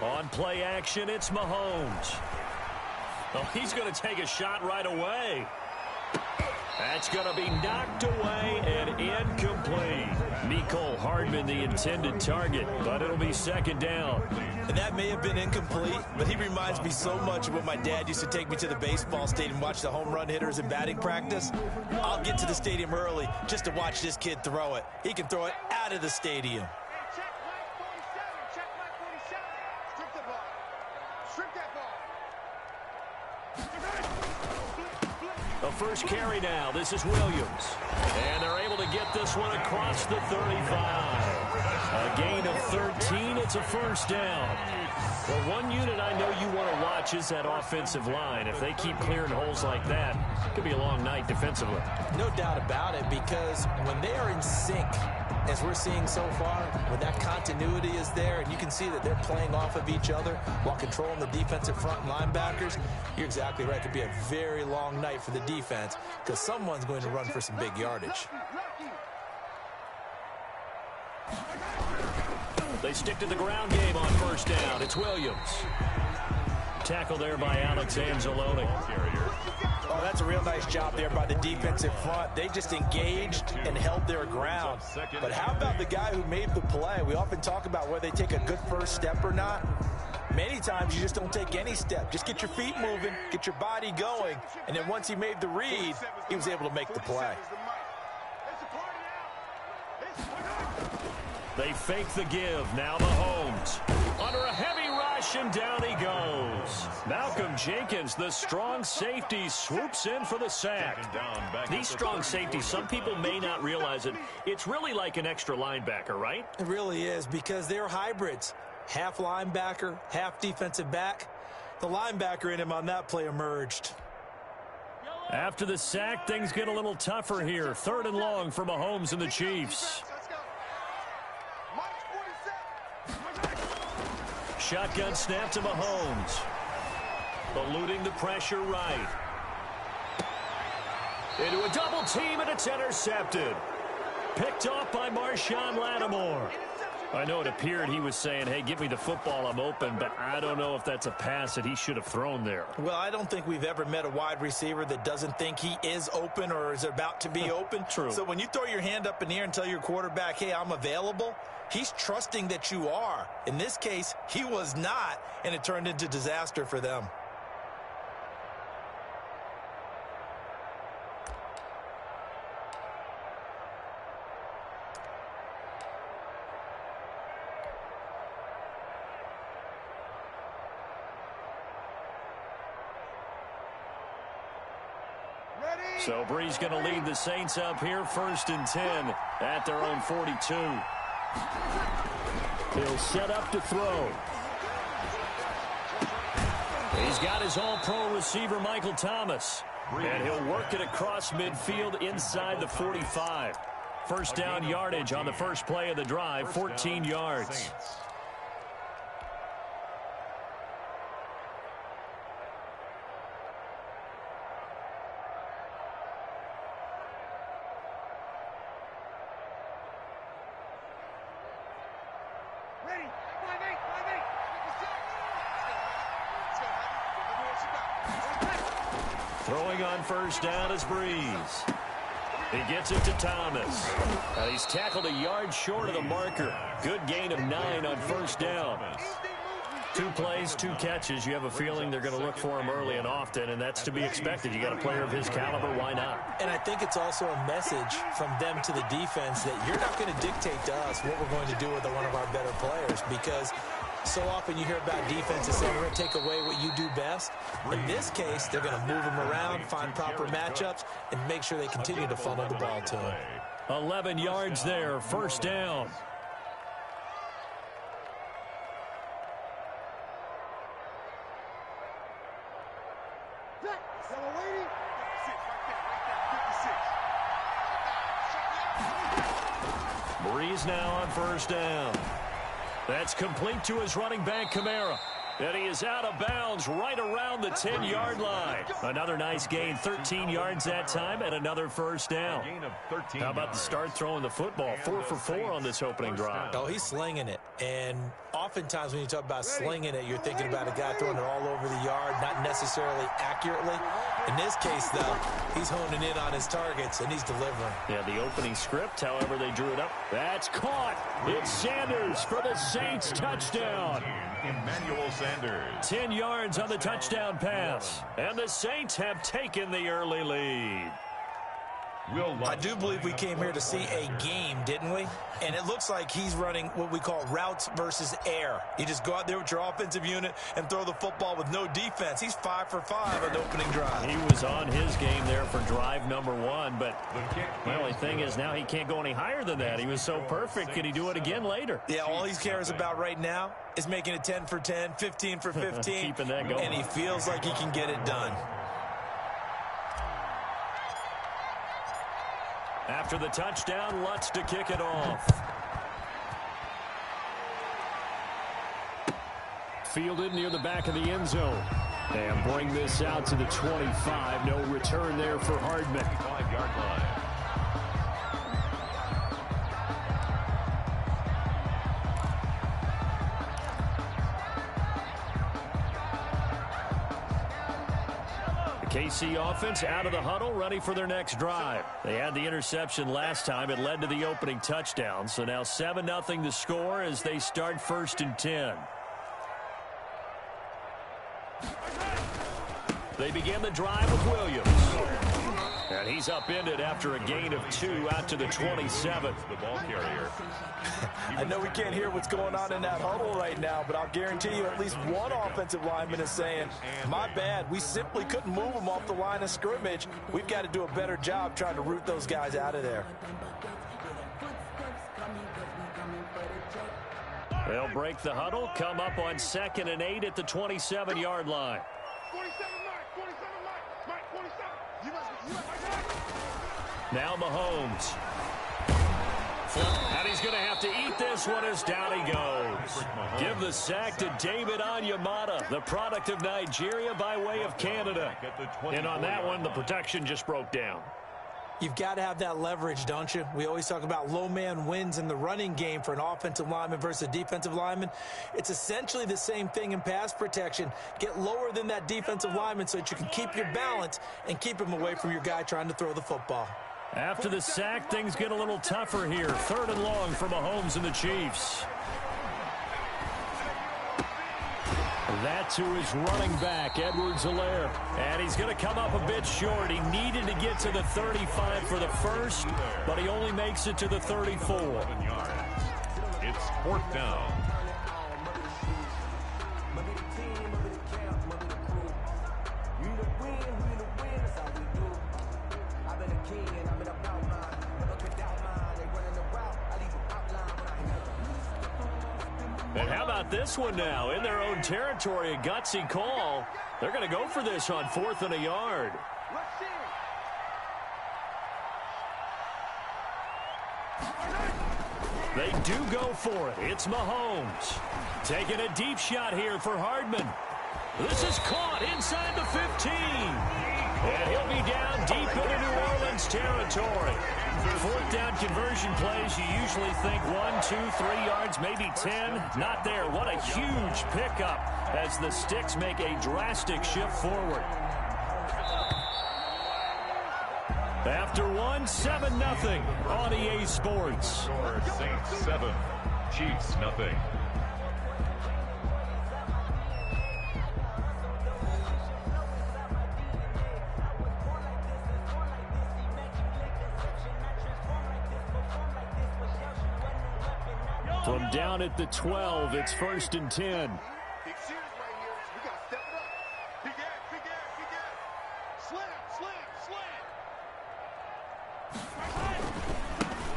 On play action, it's Mahomes. Oh, he's going to take a shot right away. That's going to be knocked away and incomplete. Mecole Hardman, the intended target, but it'll be second down. And that may have been incomplete, but he reminds me so much of when my dad used to take me to the baseball stadium and watch the home run hitters in batting practice. I'll get to the stadium early just to watch this kid throw it. He can throw it out of the stadium. The first carry now. This is Williams. And they're able to get this one across the 35. A gain of 13. It's a first down. Well, one unit I know you want to watch is that offensive line. If they keep clearing holes like that, it could be a long night defensively. No doubt about it, because when they are in sync, as we're seeing so far, when that continuity is there and you can see that they're playing off of each other while controlling the defensive front linebackers, you're exactly right. It could be a very long night for the defense because someone's going to run for some big yardage. They stick to the ground game on first down. It's Williams. Tackle there by Alex Anzalone. Oh, that's a real nice job there by the defensive front. They just engaged and held their ground. But how about the guy who made the play? We often talk about whether they take a good first step or not. Many times you just don't take any step. Just get your feet moving, get your body going, and then once he made the read, he was able to make the play. They fake the give. Now Mahomes. Under a heavy rush, and down he goes. Malcolm Jenkins, the strong safety, swoops in for the sack. These strong safeties, some people may not realize it. It's really like an extra linebacker, right? It really is, because they're hybrids. Half linebacker, half defensive back. The linebacker in him on that play emerged. After the sack, things get a little tougher here. 3rd and long for Mahomes and the Chiefs. Shotgun snap to Mahomes. Eluding the pressure right. Into a double team, and it's intercepted. Picked off by Marshawn Lattimore. I know it appeared he was saying, hey, give me the football, I'm open, but I don't know if that's a pass that he should have thrown there. Well, I don't think we've ever met a wide receiver that doesn't think he is open or is about to be open. True. So when you throw your hand up in the air and tell your quarterback, hey, I'm available, he's trusting that you are. In this case, he was not, and it turned into disaster for them. So Brees going to lead the Saints up here, 1st and 10 at their own 42. He'll set up to throw. He's got his all-pro receiver, Michael Thomas. And he'll work it across midfield inside the 45. First down yardage on the first play of the drive, 14 yards. Throwing on first down is Brees. He gets it to Thomas. And he's tackled a yard short of the marker. Good gain of 9 on first down. 2 plays, 2 catches. You have a feeling they're going to look for him early and often, and that's to be expected. You got a player of his caliber, why not? And I think it's also a message from them to the defense that you're not going to dictate to us what we're going to do with one of our better players, because So often you hear about defenses saying, we're going to take away what you do best. In this case, they're going to move them around, find proper matchups, and make sure they continue to funnel the ball to him. 11 yards there, first down. Breeze now on first down. That's complete to his running back, Kamara. And he is out of bounds right around the 10-yard line. Another nice gain, 13 yards that time, and another first down. How about the start throwing the football? 4 for 4 on this opening drive. Oh, he's slinging it. And oftentimes when you talk about slinging it, you're thinking about a guy throwing it all over the yard, not necessarily accurately. In this case, though, he's honing in on his targets, and he's delivering. Yeah, the opening script, however they drew it up. That's caught. It's Sanders for the Saints touchdown. Emmanuel Sanders. 10 yards on the touchdown pass. And the Saints have taken the early lead. I do believe we came here to see a game, didn't we? And it looks like he's running what we call routes versus air. You just go out there with your offensive unit and throw the football with no defense. He's 5 for 5 on the opening drive. He was on his game there for drive number 1, but the only thing is now he can't go any higher than that. He was so perfect. Can he do it again later? Yeah, all he cares about right now is making it 10 for 10, 15 for 15. Keeping that going. And he feels like he can get it done. After the touchdown, Lutz to kick it off. Fielded near the back of the end zone. And bring this out to the 25. No return there for Hardman. 5-yard line. KC offense out of the huddle, ready for their next drive. They had the interception last time. It led to the opening touchdown. So now 7-0 the score as they start 1st and 10. They begin the drive with Williams. And he's upended after a gain of 2 out to the 27th. The ball carrier. I know we can't hear what's going on in that huddle right now, but I'll guarantee you at least one offensive lineman is saying, my bad, we simply couldn't move them off the line of scrimmage. We've got to do a better job trying to root those guys out of there. They'll break the huddle, come up on 2nd and 8 at the 27-yard line. Now Mahomes. And he's going to have to eat this one as down he goes. Give the sack to David Onyemata, the product of Nigeria by way of Canada. And on that one, the protection just broke down. You've got to have that leverage, don't you? We always talk about low man wins in the running game for an offensive lineman versus a defensive lineman. It's essentially the same thing in pass protection. Get lower than that defensive lineman so that you can keep your balance and keep him away from your guy trying to throw the football. After the sack, things get a little tougher here. 3rd and long for Mahomes and the Chiefs. That to his running back, Edwards-Helaire. And he's going to come up a bit short. He needed to get to the 35 for the first, but he only makes it to the 34. 11 yards. It's 4th down. And how about this one now? In their own territory, a gutsy call. They're going to go for this on 4th and a yard. They do go for it. It's Mahomes. Taking a deep shot here for Hardman. This is caught inside the 15. And he'll be down deep into New Orleans territory. 4th down conversion plays, you usually think 1, 2, 3 yards, maybe 10. Not there. What a huge pickup as the Sticks make a drastic shift forward. After 1, 7-0 on EA Sports. Score Saints 7, Chiefs nothing. From down at the 12, it's 1st and 10.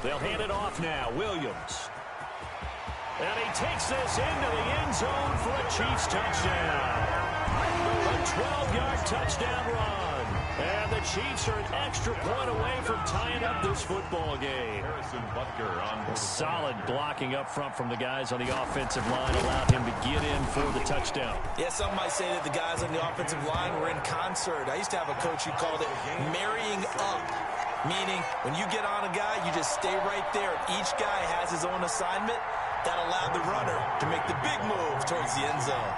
They'll hand it off now. Williams. And he takes this into the end zone for a Chiefs touchdown. A 12-yard touchdown run. And the Chiefs are an extra point away from tying up this football game. Solid blocking up front from the guys on the offensive line allowed him to get in for the touchdown. Yeah, some might say that the guys on the offensive line were in concert. I used to have a coach who called it marrying up, meaning when you get on a guy, you just stay right there. Each guy has his own assignment. That allowed the runner to make the big move towards the end zone.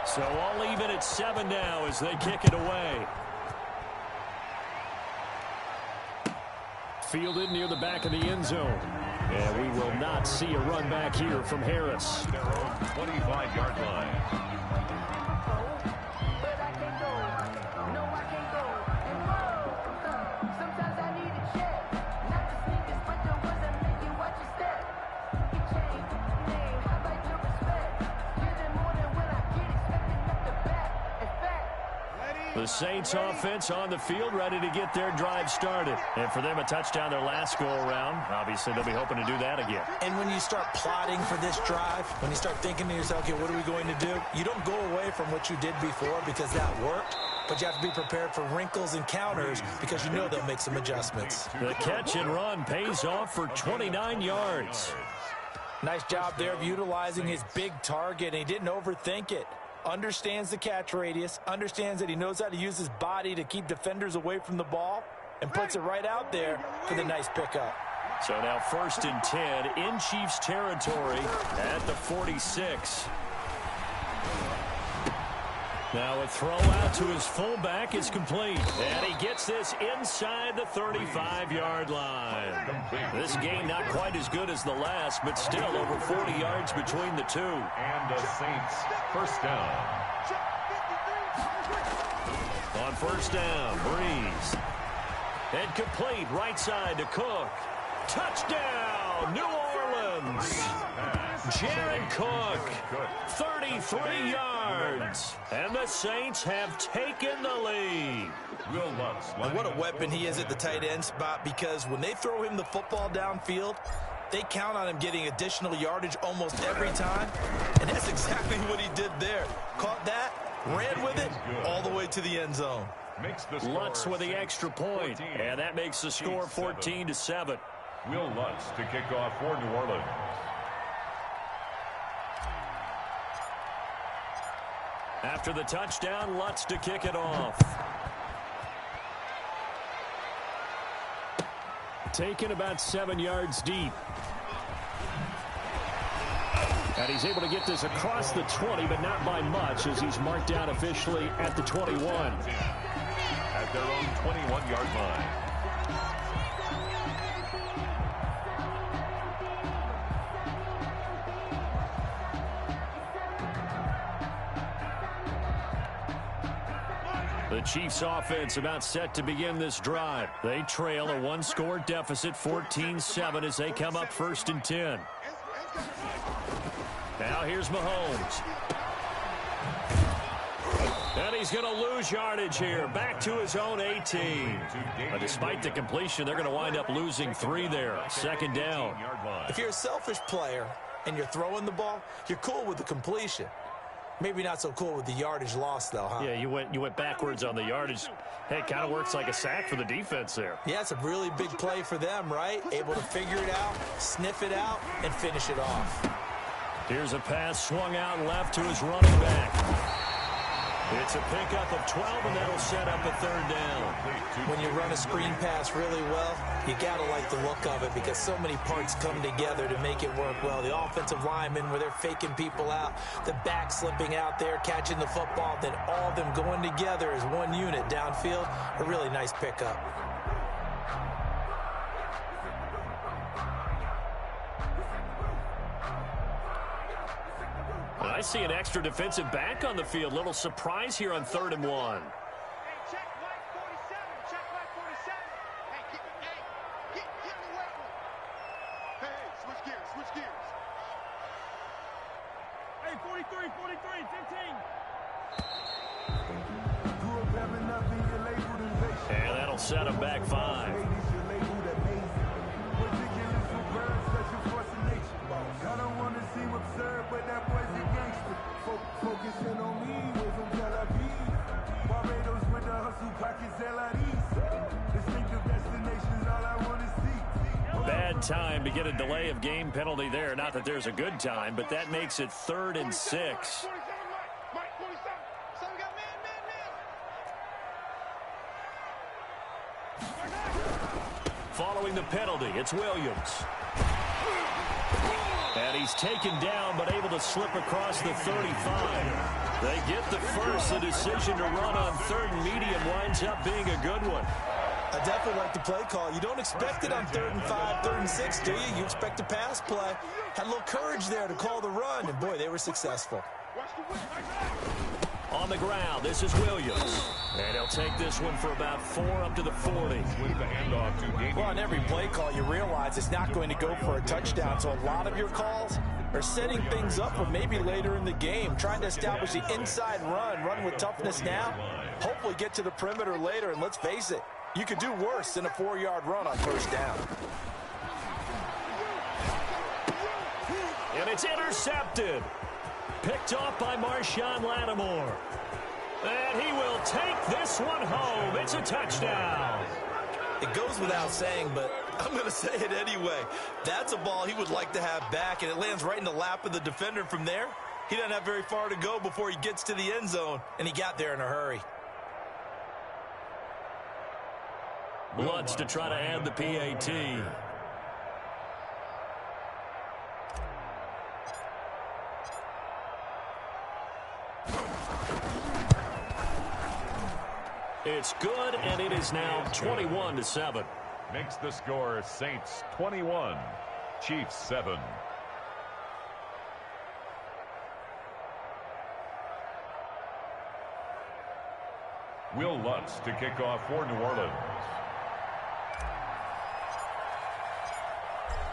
So all even at 7 now as they kick it away. Fielded near the back of the end zone. And we will not see a run back here from Harris. Their own 25-yard line. The Saints offense on the field, ready to get their drive started. And for them, a touchdown their last go-around. Obviously, they'll be hoping to do that again. And when you start plotting for this drive, when you start thinking to yourself, okay, what are we going to do? You don't go away from what you did before because that worked, but you have to be prepared for wrinkles and counters because you know they'll make some adjustments. The catch and run pays off for 29 yards. Nice job there of utilizing his big target, and he didn't overthink it. Understands the catch radius, understands that he knows how to use his body to keep defenders away from the ball, and puts it right out there for the nice pickup. So now 1st and 10 in Chiefs territory at the 46. Now a throw out to his fullback is complete. And he gets this inside the 35-yard line. This game not quite as good as the last, but still over 40 yards between the two. And the Saints, first down. On first down, Breeze. And complete right side to Cook. Touchdown, New Orleans. Jared Cook, 33 yards. And the Saints have taken the lead. And what a weapon he is at the tight end spot, because when they throw him the football downfield, they count on him getting additional yardage almost every time. And that's exactly what he did there. Caught that, ran with it, all the way to the end zone. Lutz with the extra point, and that makes the score 14-7. Will Lutz to kick off for New Orleans. After the touchdown, Lutz to kick it off. Taken about 7 yards deep. And he's able to get this across the 20, but not by much, as he's marked down officially at the 21. At their own 21-yard line. The Chiefs offense about set to begin this drive. They trail a one-score deficit, 14-7, as they come up 1st and 10. Now here's Mahomes. And he's going to lose yardage here. Back to his own 18. But despite the completion, they're going to wind up losing 3 there. 2nd down. If you're a selfish player and you're throwing the ball, you're cool with the completion. Maybe not so cool with the yardage loss, though, huh? Yeah, you went backwards on the yardage. Hey, it kind of works like a sack for the defense there. Yeah, it's a really big play for them, right? Able to figure it out, sniff it out, and finish it off. Here's a pass swung out left to his running back. It's a pickup of 12, and that'll set up a 3rd down. When you run a screen pass really well, you got to like the look of it because so many parts come together to make it work well. The offensive linemen, where they're faking people out, the back slipping out there, catching the football, then all of them going together as one unit downfield. A really nice pickup. I see an extra defensive back on the field. Little surprise here on 3rd and 1. Hey, check white 47. Check white 47. Hey, get the weight. Hey, Switch gears, switch gears. Hey, 43, 43, 15. And that'll set him back 5. Bad time to get a delay of game penalty there. Not that there's a good time, but that makes it 3rd and 6. 47, Mike, 47. So we got man. Following the penalty, it's Williams. And he's taken down, but able to slip across the 35. They get the first. The decision to run on 3rd and medium winds up being a good one. I definitely like the play call. You don't expect it on 3rd and 5, 3rd and 6, do you? You expect a pass play. Had a little courage there to call the run, and boy, they were successful. On the ground, this is Williams. And he'll take this one for about 4 up to the 40. With the handoff to Davies. Well, on every play call, you realize it's not going to go for a touchdown, so a lot of your calls are setting things up for maybe later in the game, trying to establish the inside run with toughness now, hopefully get to the perimeter later, and let's face it, you could do worse than a 4-yard run on 1st down. And it's intercepted. Picked off by Marshawn Lattimore. And he will take this one home. It's a touchdown. It goes without saying, but I'm going to say it anyway. That's a ball he would like to have back, and it lands right in the lap of the defender from there. He doesn't have very far to go before he gets to the end zone, and he got there in a hurry. Lutz to try to add the PAT. It's good, and it is now 21-7. Makes the score Saints 21, Chiefs 7. Will Lutz to kick off for New Orleans.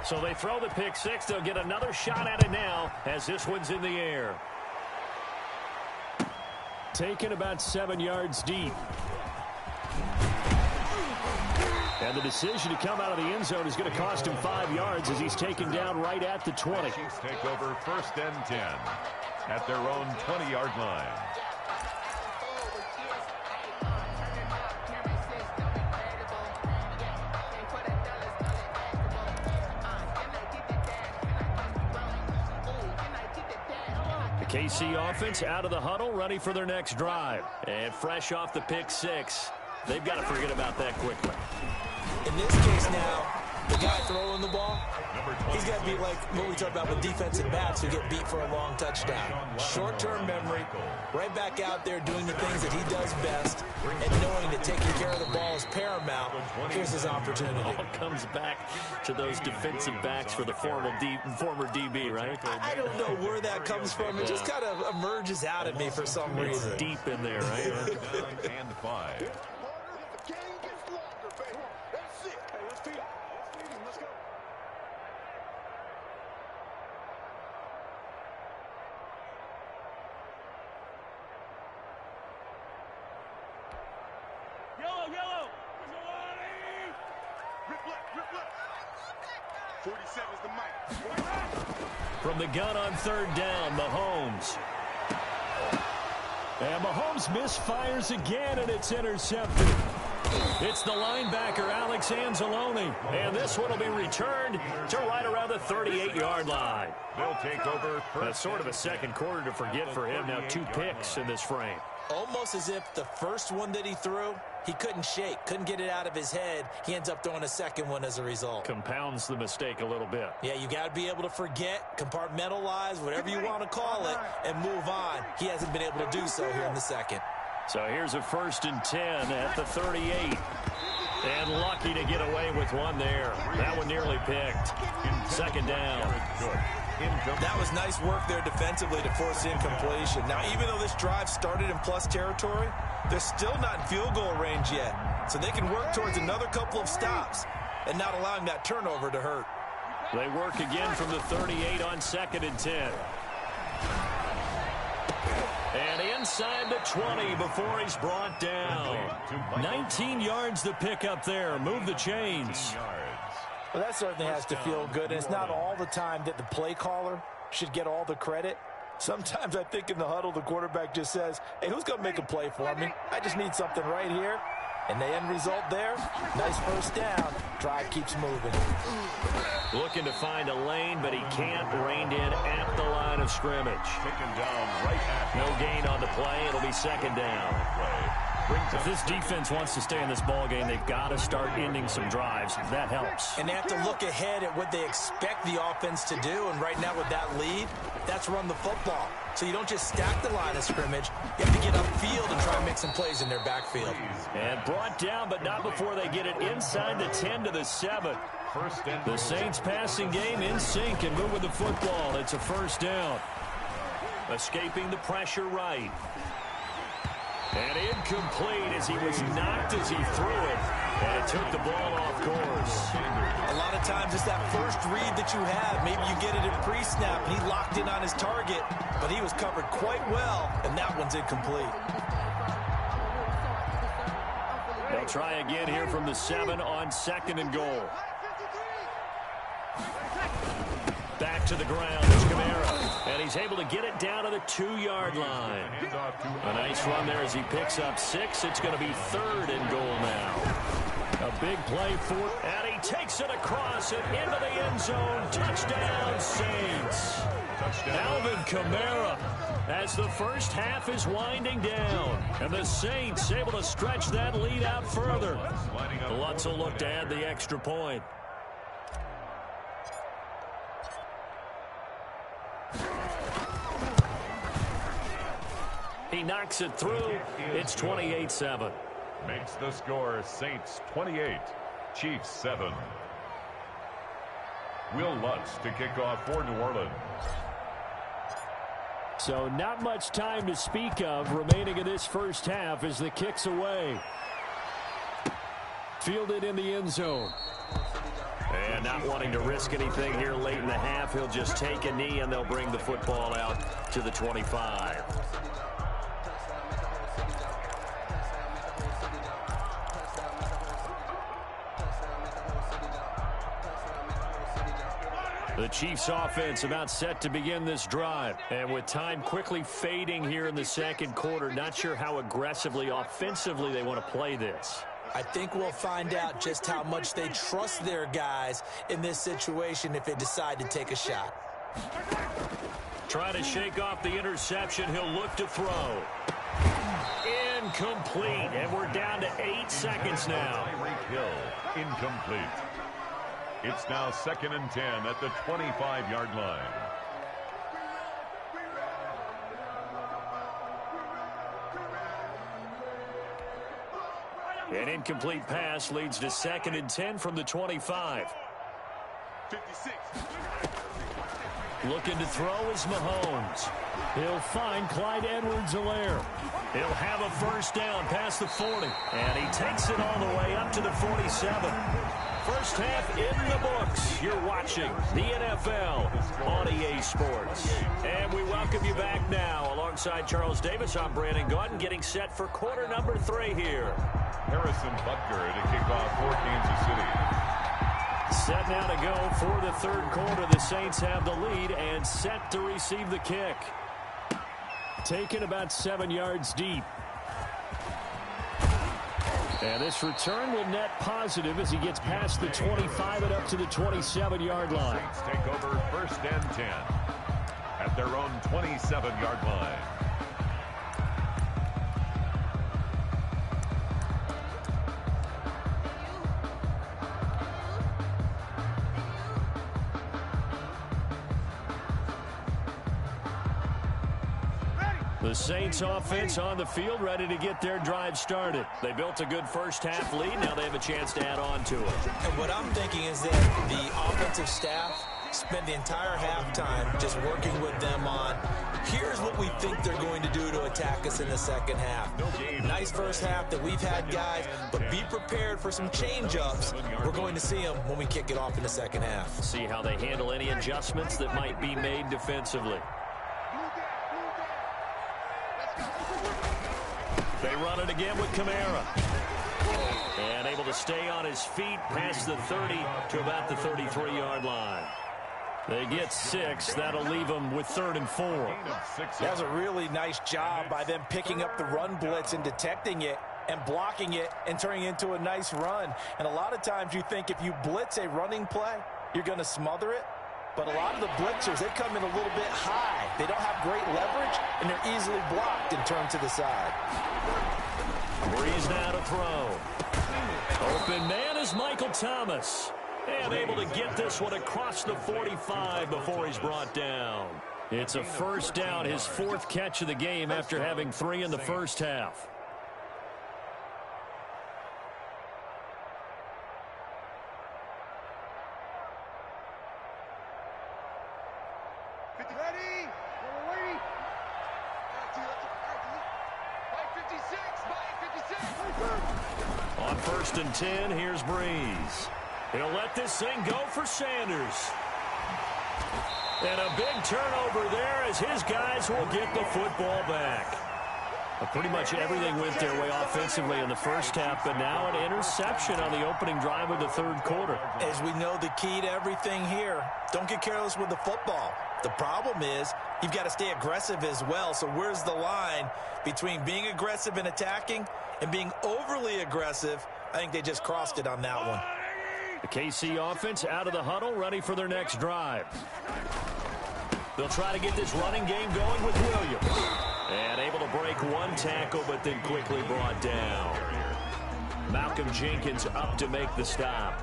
So they throw the pick 6. They'll get another shot at it now as this one's in the air. Taken about 7 yards deep. And the decision to come out of the end zone is going to cost him 5 yards as he's taken down right at the 20. Chiefs take over 1st and 10 at their own 20-yard line. KC offense out of the huddle, ready for their next drive. And fresh off the pick 6. They've got to forget about that quickly. In this case now, the guy throwing the ball, he's got to be like what we talked about with defensive backs who get beat for a long touchdown. Short-term memory, right back out there doing the things that he does best, and knowing that taking care of the ball is paramount. Here's his opportunity. All comes back to those defensive backs for the former DB, right? I don't know where that comes from. It just kind of emerges out at me for some reason. It's deep in there, right? And 5. Yellow. 47's the mic. From the gun on 3rd down, Mahomes. And Mahomes misfires again, and it's intercepted. It's the linebacker, Alex Anzalone. And this one will be returned to right around the 38-yard line. They'll take over. That's sort of a second quarter to forget for him. Now 2 picks in this frame. Almost as if the first one that he threw, he couldn't shake, couldn't get it out of his head. He ends up throwing a second one as a result. Compounds the mistake a little bit. Yeah, you got to be able to forget, compartmentalize, whatever you want to call it, and move on. He hasn't been able to do so here in the second. So here's a 1st and 10 at the 38. And lucky to get away with one there. That one nearly picked. 2nd down. That was nice work there defensively to force incompletion. Now, even though this drive started in plus territory, they're still not in field goal range yet. So they can work towards another couple of stops and not allowing that turnover to hurt. They work again from the 38 on 2nd and 10. And inside the 20 before he's brought down. 19 yards to pick up there. Move the chains. Well, that certainly has to feel good. And it's not all the time that the play caller should get all the credit. Sometimes I think in the huddle, the quarterback just says, hey, who's going to make a play for me? I just need something right here. And the end result there, nice first down. Drive keeps moving. Looking to find a lane, but he can't. Reined in at the line of scrimmage. Taken down right at No gain on the play. It'll be 2nd down. If this defense wants to stay in this ball game, they've got to start ending some drives. That helps. And they have to look ahead at what they expect the offense to do. And right now with that lead, that's run the football. So you don't just stack the line of scrimmage. You have to get upfield and try and make some plays in their backfield. And brought down, but not before they get it inside the 10 to the 7. The Saints passing game in sync and move with the football. It's a first down. Escaping the pressure right. And incomplete as he was knocked as he threw it. And it took the ball off course. A lot of times it's that first read that you have. Maybe you get it in pre-snap. He locked in on his target, but he was covered quite well, and that one's incomplete. They'll try again here from the 7 on 2nd and goal. Back to the ground is Kamara, and he's able to get it down to the 2-yard line. A nice run there as he picks up 6. It's going to be 3rd and goal now. A big play for, and he takes it across and into the end zone. Touchdown, Saints. Alvin Kamara as the first half is winding down, and the Saints able to stretch that lead out further. Lutz will look to add the extra point. He knocks it through. It's 28-7. Makes the score Saints 28, Chiefs 7. Will Lutz to kick off for New Orleans. So not much time to speak of remaining in this first half as the kick's away. Fielded in the end zone. And not wanting to risk anything here late in the half, he'll just take a knee and they'll bring the football out to the 25. The Chiefs offense about set to begin this drive. And with time quickly fading here in the second quarter, not sure how aggressively, offensively they want to play this. I think we'll find out just how much they trust their guys in this situation if they decide to take a shot. Trying to shake off the interception. He'll look to throw. Incomplete. And we're down to 8 seconds now. Tyreek Hill, incomplete. It's now 2nd and 10 at the 25-yard line. An incomplete pass leads to 2nd and 10 from the 25. 56. Looking to throw is Mahomes. He'll find Clyde Edwards-Helaire. He'll have a first down past the 40. And he takes it all the way up to the 47. First half in the books. You're watching the NFL on EA Sports. And we welcome you back now. Alongside Charles Davis, I'm Brandon Gaudin, getting set for quarter number 3 here. Harrison Butker to kick off for Kansas City. Set now to go for the third quarter. The Saints have the lead and set to receive the kick. Taken about 7 yards deep. And this return will net positive as he gets past the 25 and up to the 27-yard line. Saints take over 1st and 10 at their own 27-yard line. The Saints offense on the field, ready to get their drive started. They built a good first half lead. Now they have a chance to add on to it. And what I'm thinking is that the offensive staff spend the entire halftime just working with them on, here's what we think they're going to do to attack us in the second half. Nice first half that we've had, guys, but be prepared for some change-ups. We're going to see them when we kick it off in the second half. See how they handle any adjustments that might be made defensively. They run it again with Kamara. And able to stay on his feet past the 30 to about the 33-yard line. They get 6. That'll leave them with 3rd and 4. That was a really nice job by them picking up the run blitz and detecting it and blocking it and turning it into a nice run. And a lot of times you think if you blitz a running play, you're going to smother it. But a lot of the blitzers, they come in a little bit high. They don't have great leverage, and they're easily blocked and turned to the side. Breeze now to throw. Open man is Michael Thomas. And able to get this one across the 45 before he's brought down. It's a first down, his 4th catch of the game after having 3 in the first half. Ready? We're waiting. 5:56. On 1st and 10, here's Breeze. He'll let this thing go for Sanders. And a big turnover there as his guys will get the football back. Pretty much everything went their way offensively in the first half, but now an interception on the opening drive of the 3rd quarter. As we know, the key to everything here, don't get careless with the football. The problem is you've got to stay aggressive as well. So where's the line between being aggressive and attacking and being overly aggressive? I think they just crossed it on that one. The KC offense out of the huddle, ready for their next drive. They'll try to get this running game going with Williams. And able to break one tackle, but then quickly brought down. Malcolm Jenkins up to make the stop.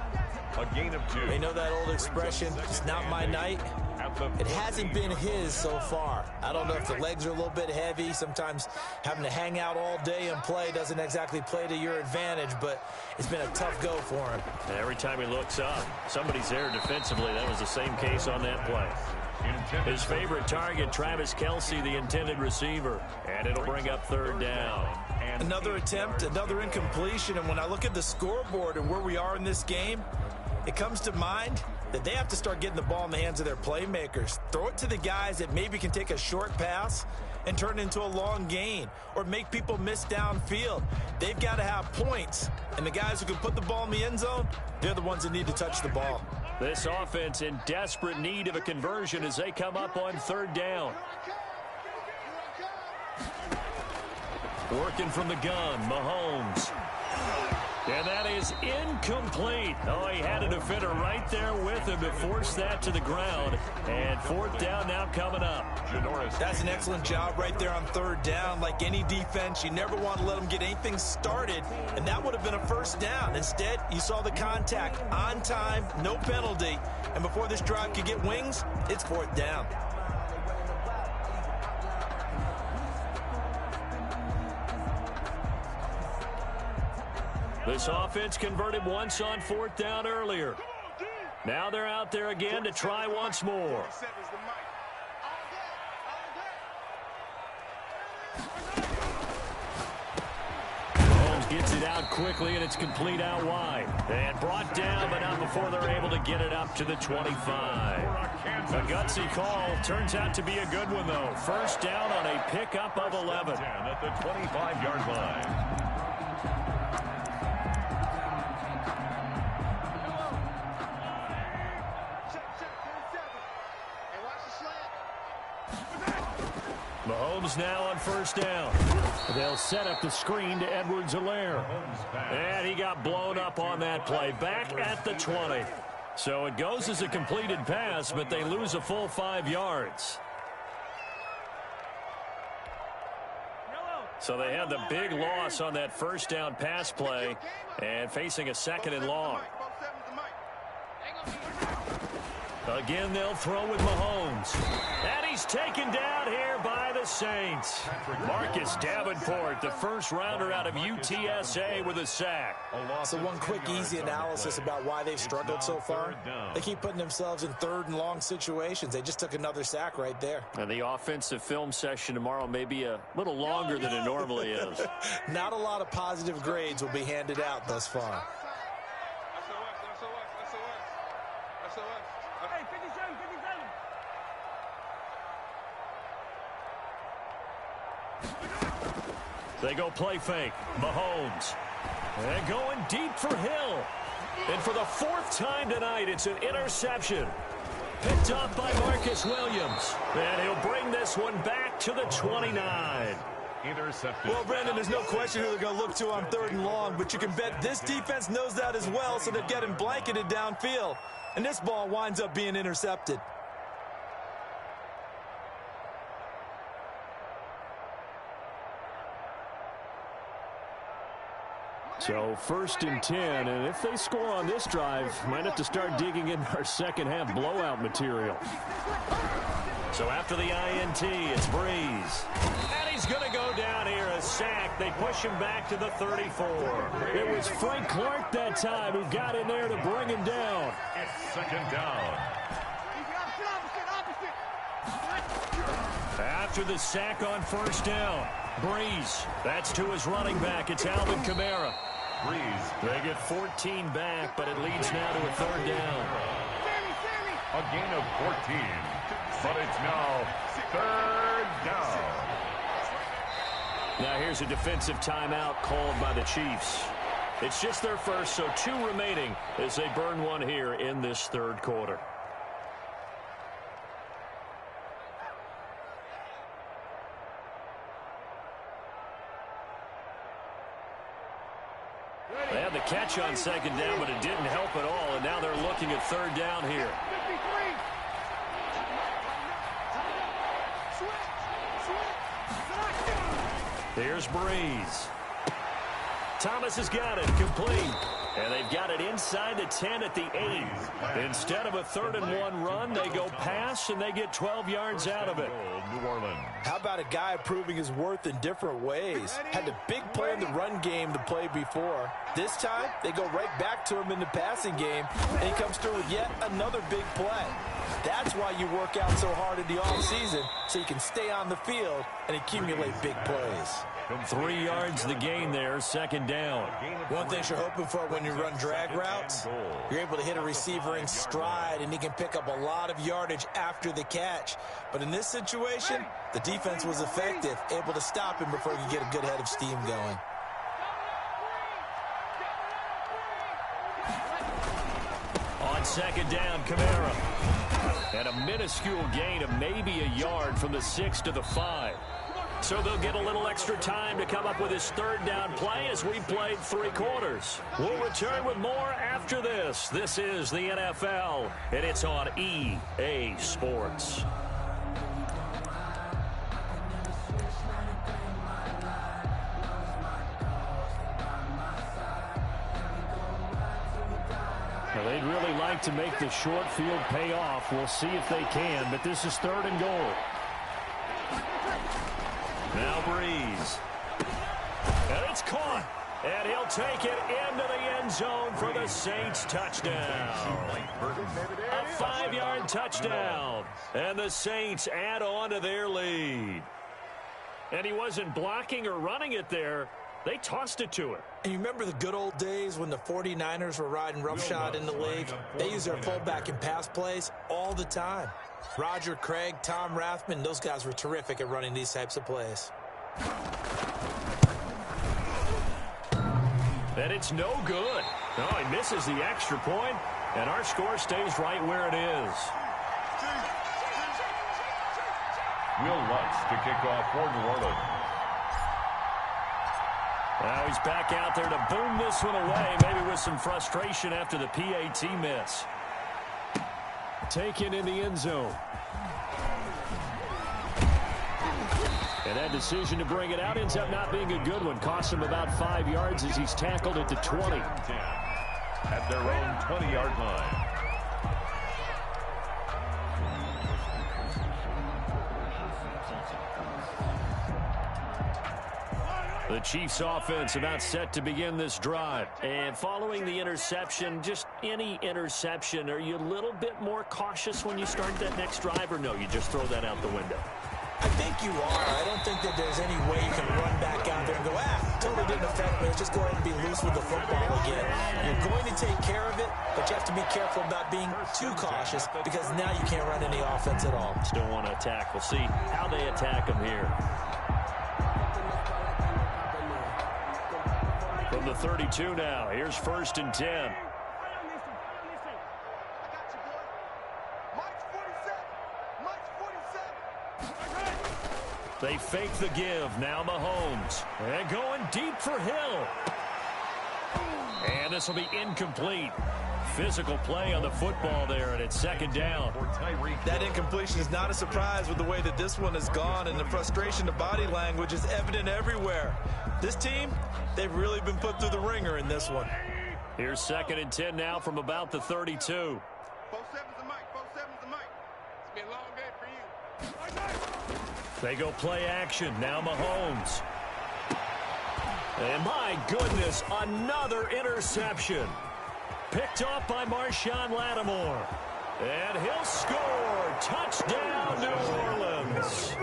A gain of 2. They know that old expression, it's not my night. It hasn't been his so far. I don't know if the legs are a little bit heavy. Sometimes having to hang out all day and play doesn't exactly play to your advantage, but it's been a tough go for him. Every time he looks up, somebody's there defensively. That was the same case on that play. His favorite target, Travis Kelce, the intended receiver. And it'll bring up 3rd down. Another attempt, another incompletion. And when I look at the scoreboard and where we are in this game, it comes to mind that they have to start getting the ball in the hands of their playmakers. Throw it to the guys that maybe can take a short pass and turn it into a long gain or make people miss downfield. They've got to have points. And the guys who can put the ball in the end zone, they're the ones that need to touch the ball. This offense in desperate need of a conversion as they come up on 3rd down. Working from the gun, Mahomes. And that is incomplete. Oh, he had a defender right there with him to force that to the ground. And 4th down now coming up. That's an excellent job right there on 3rd down. Like any defense, you never want to let them get anything started. And that would have been a first down. Instead, you saw the contact on time, no penalty. And before this drive could get wings, it's 4th down. This offense converted once on 4th down earlier. Now they're out there again to try once more. Mahomes gets it out quickly, and it's complete out wide. And brought down, but not before they're able to get it up to the 25. A gutsy call. Turns out to be a good one, though. First down on a pickup of 11. At the 25-yard line. Mahomes now on 1st down. They'll set up the screen to Edwards-Helaire. And he got blown up on that play. Back at the 20. So it goes as a completed pass, but they lose a full 5 yards. So they had the big loss on that first down pass play and facing a 2nd and long. Again, they'll throw with Mahomes. And he's taken down here by the Saints. Marcus Davenport, the first rounder out of UTSA with a sack. So one quick, easy analysis about why they've struggled so far. They keep putting themselves in third and long situations. They just took another sack right there. And the offensive film session tomorrow may be a little longer than it normally is. Not a lot of positive grades will be handed out thus far. Hey, 57, 57. They go play fake. Mahomes. And going deep for Hill. And for the fourth time tonight, it's an interception. Picked up by Marcus Williams. And he'll bring this one back to the 29. Intercepted. Well, Brendan, there's no question who they're going to look to on third and long, but you can bet this defense knows that as well, so they're getting blanketed downfield. And this ball winds up being intercepted. So 1st and 10, and if they score on this drive, might have to start digging in our second half blowout material. So after the INT, it's Breeze. And he's going to go down here, a sack. They push him back to the 34. It was Frank Clark that time who got in there to bring him down. It's 2nd down. After the sack on 1st down, Breeze. That's to his running back. It's Alvin Kamara. Breeze. They get 14 back, but it leads now to a 3rd down. A gain of 14. But it's now 3rd down. Now here's a defensive timeout called by the Chiefs. It's just their first, so 2 remaining as they burn one here in this 3rd quarter. They had the catch on 2nd down, but it didn't help at all, and now they're looking at 3rd down here. Here's Breeze. Thomas has got it, complete. And they've got it inside the 10 at the 8. Instead of a 3rd and 1 run, they go pass, and they get 12 yards out of it. New Orleans. How about a guy proving his worth in different ways? Had a big play in the run game the play before. This time, they go right back to him in the passing game, and he comes through with yet another big play. That's why you work out so hard in the offseason, so you can stay on the field and accumulate big plays. 3 yards the gain there, 2nd down. One thing you're hoping for when you run drag routes, you're able to hit a receiver in stride, and he can pick up a lot of yardage after the catch. But in this situation, the defense was effective, able to stop him before he could get a good head of steam going. On 2nd down, Kamara. And a minuscule gain of maybe a yard from the 6 to the 5. So they'll get a little extra time to come up with his 3rd down play as we played 3 quarters. We'll return with more after this. This is the NFL, and it's on EA Sports. Well, they'd really like to make the short field pay off. We'll see if they can, but this is 3rd and goal. Now Breeze. And it's caught. And he'll take it into the end zone for the Saints touchdown. A 5-yard touchdown. And the Saints add on to their lead. And he wasn't blocking or running it there. They tossed it to him. And you remember the good old days when the 49ers were riding roughshod in the league? They used their fullback in pass plays all the time. Roger Craig, Tom Rathman, those guys were terrific at running these types of plays. And it's no good. No, he misses the extra point, and our score stays right where it is. Will Lutz to kick off for New Orleans. Now he's back out there to boom this one away, maybe with some frustration after the PAT miss. Taken in the end zone. And that decision to bring it out ends up not being a good one. Costs him about 5 yards as he's tackled at the 20. At their own 20-yard line. The Chiefs offense about set to begin this drive. And following the interception, just any interception, are you a little bit more cautious when you start that next drive, or no, you just throw that out the window? I think you are. I don't think that there's any way you can run back out there and go, totally didn't affect me. Let's just go ahead and be loose with the football again. You're going to take care of it, but you have to be careful about being too cautious because now you can't run any offense at all. Still want to attack. We'll see how they attack them here. From the 32 now, here's 1st and 10. They fake the give. Now Mahomes. And going deep for Hill. And this will be incomplete. Physical play on the football there, and it's 2nd down. That incompletion is not a surprise with the way that this one has gone, and the frustration of body language is evident everywhere. This team, they've really been put through the ringer in this one. Here's 2nd and 10 now from about the 32. 4-7's the mic. 4-7's the mic. It's been a long day for you. They go play action. Now Mahomes. And my goodness, another interception. Picked off by Marshawn Lattimore. And he'll score. Touchdown, New Orleans.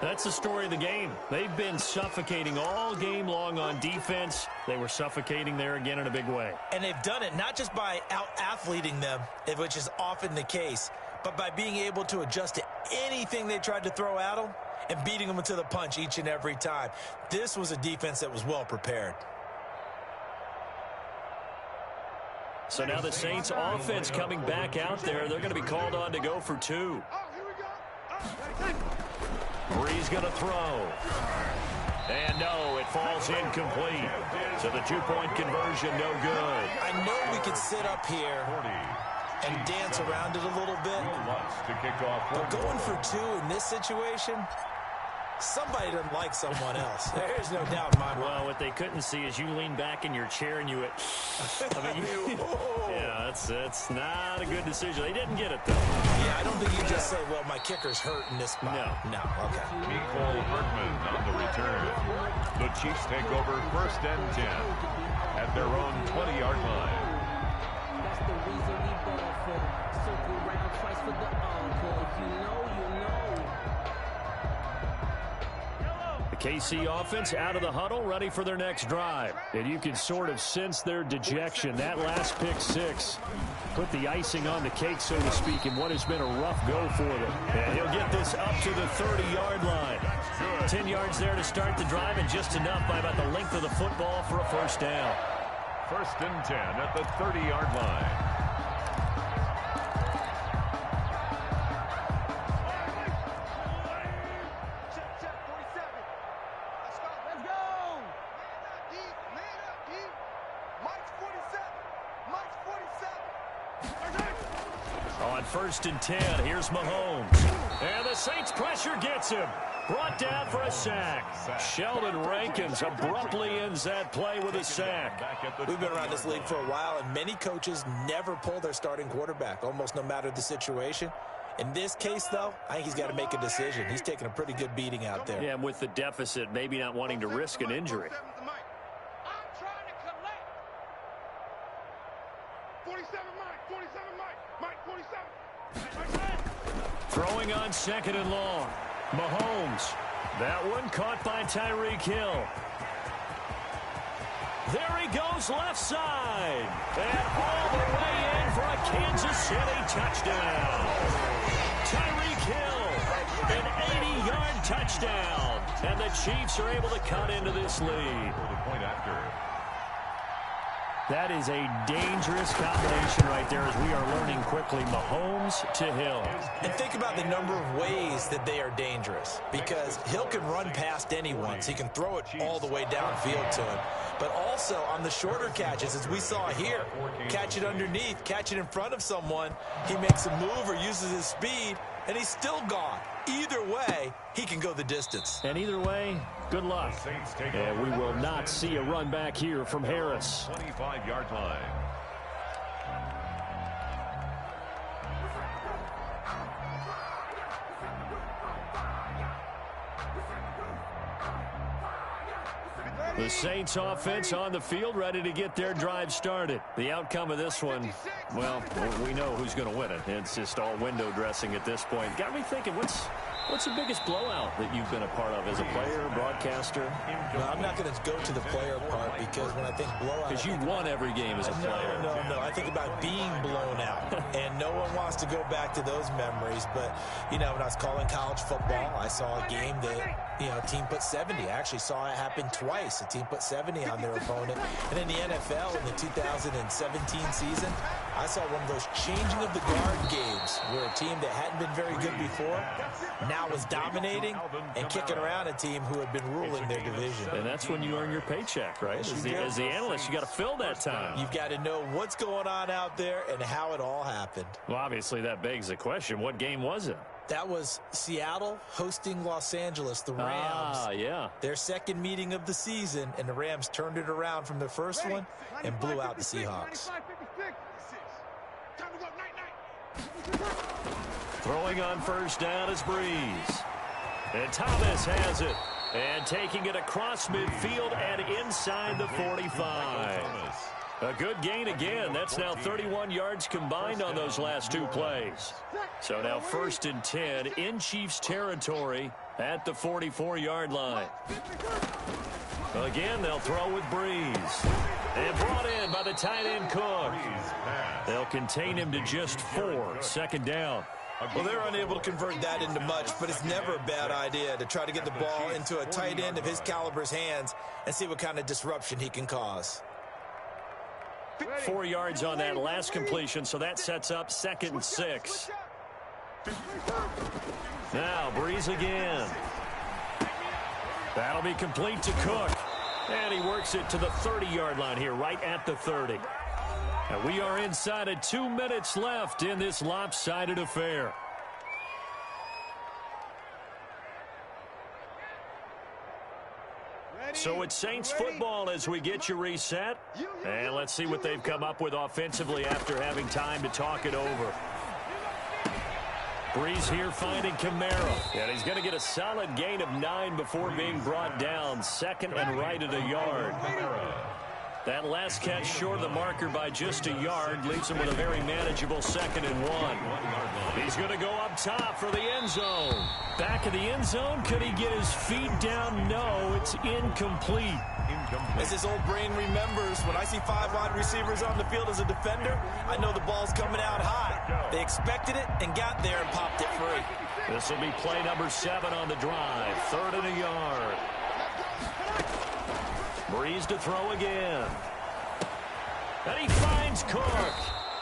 That's the story of the game. They've been suffocating all game long on defense. They were suffocating there again in a big way. And they've done it not just by out-athleting them, which is often the case, but by being able to adjust to anything they tried to throw at them and beating them to the punch each and every time. This was a defense that was well prepared. So now the Saints offense coming back out there. They're going to be called on to go for 2. Bree's going to throw. And no, it falls incomplete. So the 2-point conversion, no good. I know we could sit up here and dance around it a little bit, but going for 2 in this situation, somebody doesn't like someone else. There's no doubt in my mind. Well, what they couldn't see is you lean back in your chair and you went, yeah, that's not a good decision. They didn't get it, though. Yeah, I don't think you just say, well, my kicker's hurt in this spot. No. Okay. Nicole Hartman on the return. The Chiefs take over 1st and 10 at their own 20-yard line. That's the reason we ball for. Circle round twice for the encore. You know. The KC offense out of the huddle, ready for their next drive. And you can sort of sense their dejection. That last pick 6 put the icing on the cake, so to speak, in what has been a rough go for them. And he'll get this up to the 30-yard line. 10 yards there to start the drive, and just enough by about the length of the football for a 1st down. 1st and 10 at the 30-yard line. On 1st and 10, here's Mahomes. And the Saints pressure gets him. Brought down for a sack. Sheldon Rankins abruptly ends that play with a sack. We've been around this league for a while, and many coaches never pull their starting quarterback, almost no matter the situation. In this case, though, I think he's got to make a decision. He's taking a pretty good beating out there. Yeah, and with the deficit, maybe not wanting to risk an injury. 47 Mike, 47. Throwing on 2nd and long. Mahomes. That one caught by Tyreek Hill. There he goes left side. And all the way in for a Kansas City touchdown. Tyreek Hill, an 80-yard touchdown. And the Chiefs are able to cut into this lead. That is a dangerous combination right there as we are learning quickly. Mahomes to Hill. And think about the number of ways that they are dangerous, because Hill can run past anyone, so he can throw it all the way downfield to him. But also on the shorter catches, as we saw here, catch it underneath, catch it in front of someone, he makes a move or uses his speed, and he's still gone. Either way, he can go the distance. And either way, good luck. And we will not see a run back here from Harris. 25-yard line. The Saints offense on the field, ready to get their drive started. The outcome of this one, well, we know who's going to win it. It's just all window dressing at this point. Got me thinking, what's the biggest blowout that you've been a part of as a player, broadcaster? No, I'm not going to go to the player part because when I think blowout... Because you won every game as a player. No. I think about being blown out, and no one wants to go back to those memories. But, when I was calling college football, I saw a game that, a team put 70. I actually saw it happen twice. A team put 70 on their opponent. And in the NFL, in the 2017 season, I saw one of those changing of the guard games where a team that hadn't been very good before now was dominating and kicking around a team who had been ruling their division. And that's when you earn your paycheck, right? As the analyst, you got to fill that time. You've got to know what's going on out there and how it all happened. Well, obviously, that begs the question, what game was it? That was Seattle hosting Los Angeles, the Rams. Ah, yeah. Their second meeting of the season, and the Rams turned it around from the first one and blew out the Seahawks. Throwing on first down is Breeze. And Thomas has it. And taking it across midfield and inside the 45. A good gain again. That's now 31 yards combined on those last two plays. So now 1st and 10 in Chiefs territory at the 44-yard line. Again, they'll throw with Breeze. And brought in by the tight end Cook. They'll contain him to just 4. Second down. Well, they're unable to convert that into much, but it's never a bad idea to try to get the ball into a tight end of his caliber's hands and see what kind of disruption he can cause. 4 yards on that last completion, so that sets up 2nd and 6. Now, Breeze again. That'll be complete to Cook. And he works it to the 30-yard line here, right at the 30. And we are inside of 2 minutes left in this lopsided affair. So it's Saints football as we get you reset. And let's see what they've come up with offensively after having time to talk it over. Breeze here finding Kamara. And he's going to get a solid gain of 9 before being brought down. 2nd and right at a yard. That last catch short of the marker by just a yard leaves him with a very manageable 2nd and 1. He's going to go up top for the end zone. Back of the end zone. Could he get his feet down? No, it's incomplete. As his old brain remembers, when I see 5 wide receivers on the field as a defender, I know the ball's coming out high. They expected it and got there and popped it free. This will be play number 7 on the drive. 3rd and a yard. Breeze to throw again. And he finds Cook.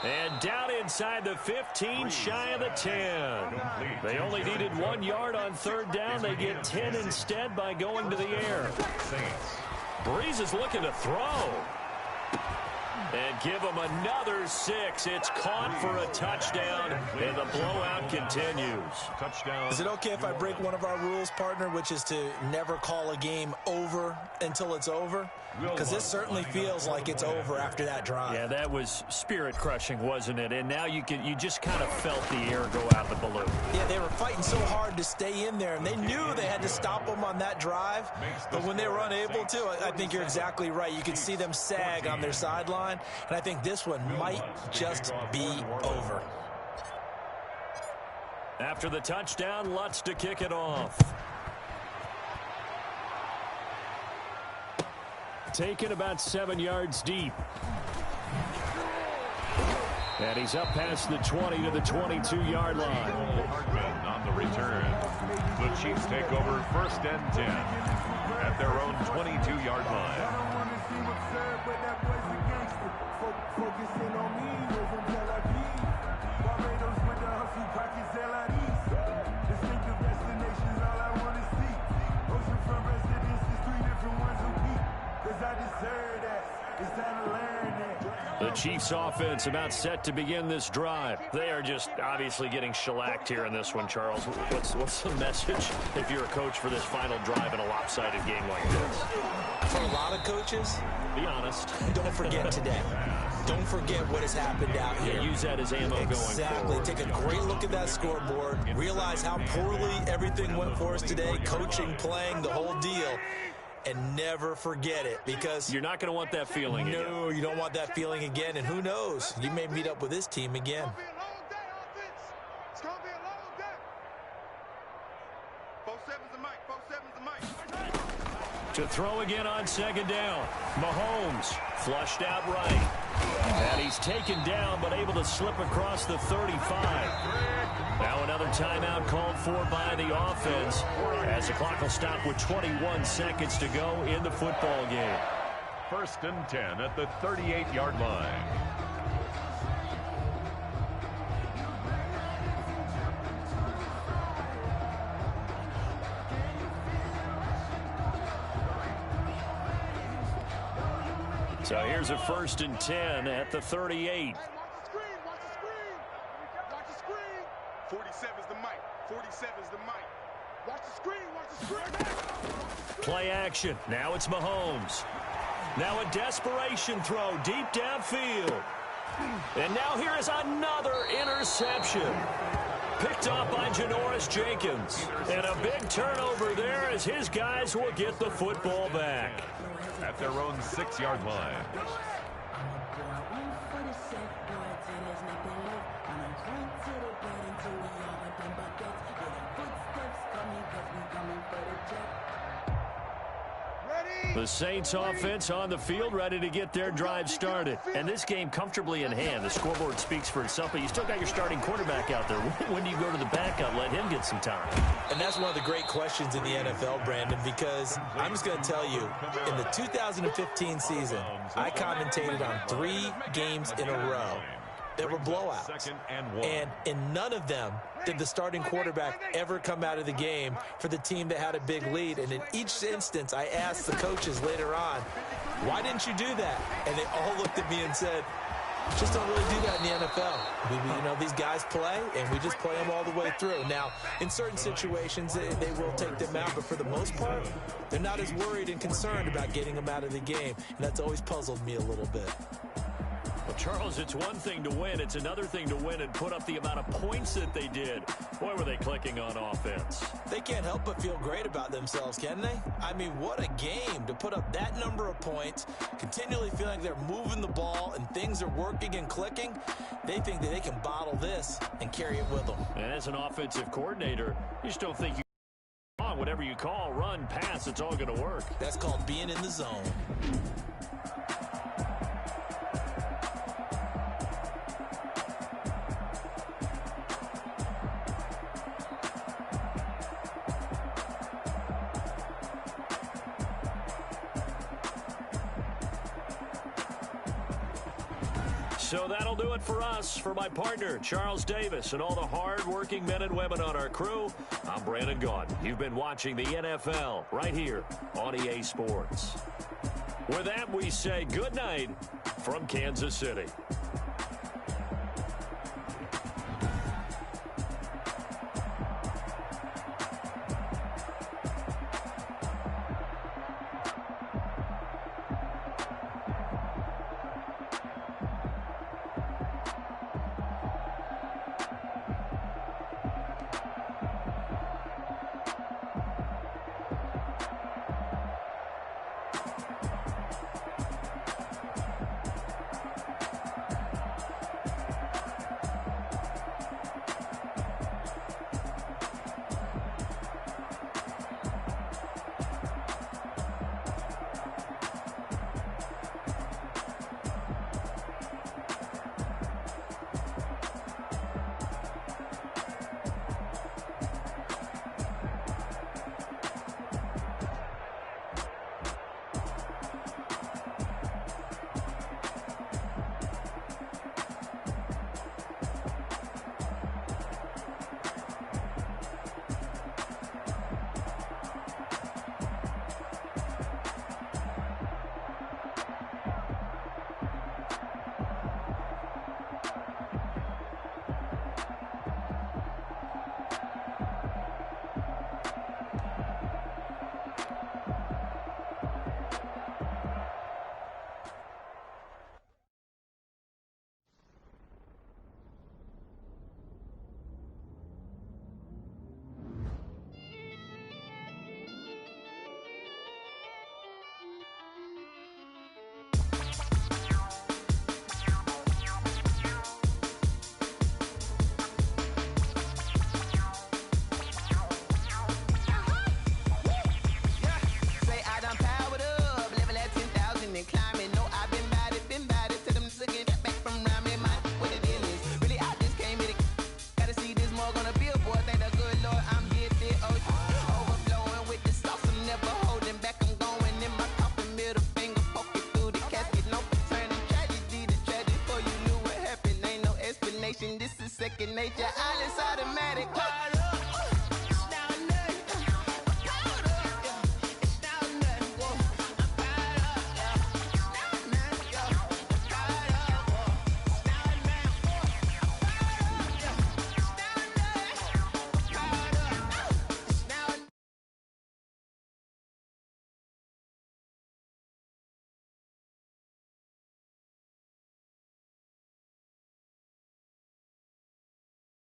And down inside the 15, shy of the 10. They only needed 1 yard on 3rd down. They get 10 instead by going to the air. Breeze is looking to throw. And give him another 6. It's caught for a touchdown, and the blowout continues. Touchdown. Is it okay if I break one of our rules, partner, which is to never call a game over until it's over? Because this certainly feels like it's over after that drive. Yeah, that was spirit-crushing, wasn't it? And now you just kind of felt the air go out the balloon. Yeah, they were fighting so hard to stay in there, and they knew they had to stop them on that drive. But when they were unable to, I think you're exactly right. You could see them sag on their sideline, and I think this one might just be over. After the touchdown, Lutz to kick it off. Taken about 7 yards deep. And he's up past the 20 to the 22-yard line. Hartman on the return. The Chiefs take over 1st and 10 at their own 22-yard line. The Chiefs offense about set to begin this drive. They are just obviously getting shellacked here in this one, Charles. What's the message if you're a coach for this final drive in a lopsided game like this? For a lot of coaches, be honest. Don't forget today. Don't forget what has happened out here. Yeah, use that as ammo going forward. Exactly. Take a great look at that scoreboard. Realize how poorly everything went for us today. Coaching, playing, the whole deal. and never forget it, because you're not going to want that feeling again. No, you don't want that feeling again, and who knows? You may meet up with this team again. It's going to be a long day. 4-7's the mic. 4-7's the mic. To throw again on second down. Mahomes flushed out right. And he's taken down, but able to slip across the 35. Now another timeout called for by the offense, as the clock will stop with 21 seconds to go in the football game. 1st and 10 at the 38-yard line. So here's a 1st and 10 at the 38. Hey, watch the screen. Watch the screen. Watch the screen. 47's the mic. 47's the mic. Watch the screen. Watch the screen. Play action. Now it's Mahomes. Now a desperation throw deep downfield. And now here is another interception. Picked up by Janoris Jenkins. And a big turnover there as his guys will get the football back. At their own 6-yard line. The Saints offense on the field, ready to get their drive started. And this game comfortably in hand. The scoreboard speaks for itself, but you still got your starting quarterback out there. When do you go to the backup, let him get some time? And that's one of the great questions in the NFL, Brandon, because I'm just going to tell you, in the 2015 season, I commentated on 3 games in a row that were blowouts. And in none of them did the starting quarterback ever come out of the game for the team that had a big lead. And in each instance, I asked the coaches later on, why didn't you do that? And they all looked at me and said, just don't really do that in the NFL. These guys play, and we just play them all the way through. Now, in certain situations, they will take them out, but for the most part, they're not as worried and concerned about getting them out of the game. And that's always puzzled me a little bit. Well, Charles, it's one thing to win. It's another thing to win and put up the amount of points that they did. Boy, were they clicking on offense. They can't help but feel great about themselves, can they? I mean, what a game to put up that number of points, continually feeling they're moving the ball and things are working and clicking. They think that they can bottle this and carry it with them. And as an offensive coordinator, you just don't think whatever you call, run, pass, it's all going to work. That's called being in the zone. So that'll do it for us. For my partner, Charles Davis, and all the hard-working men and women on our crew, I'm Brandon Gaudin. You've been watching the NFL right here on EA Sports. With that, we say good night from Kansas City. second nature. All is automatic.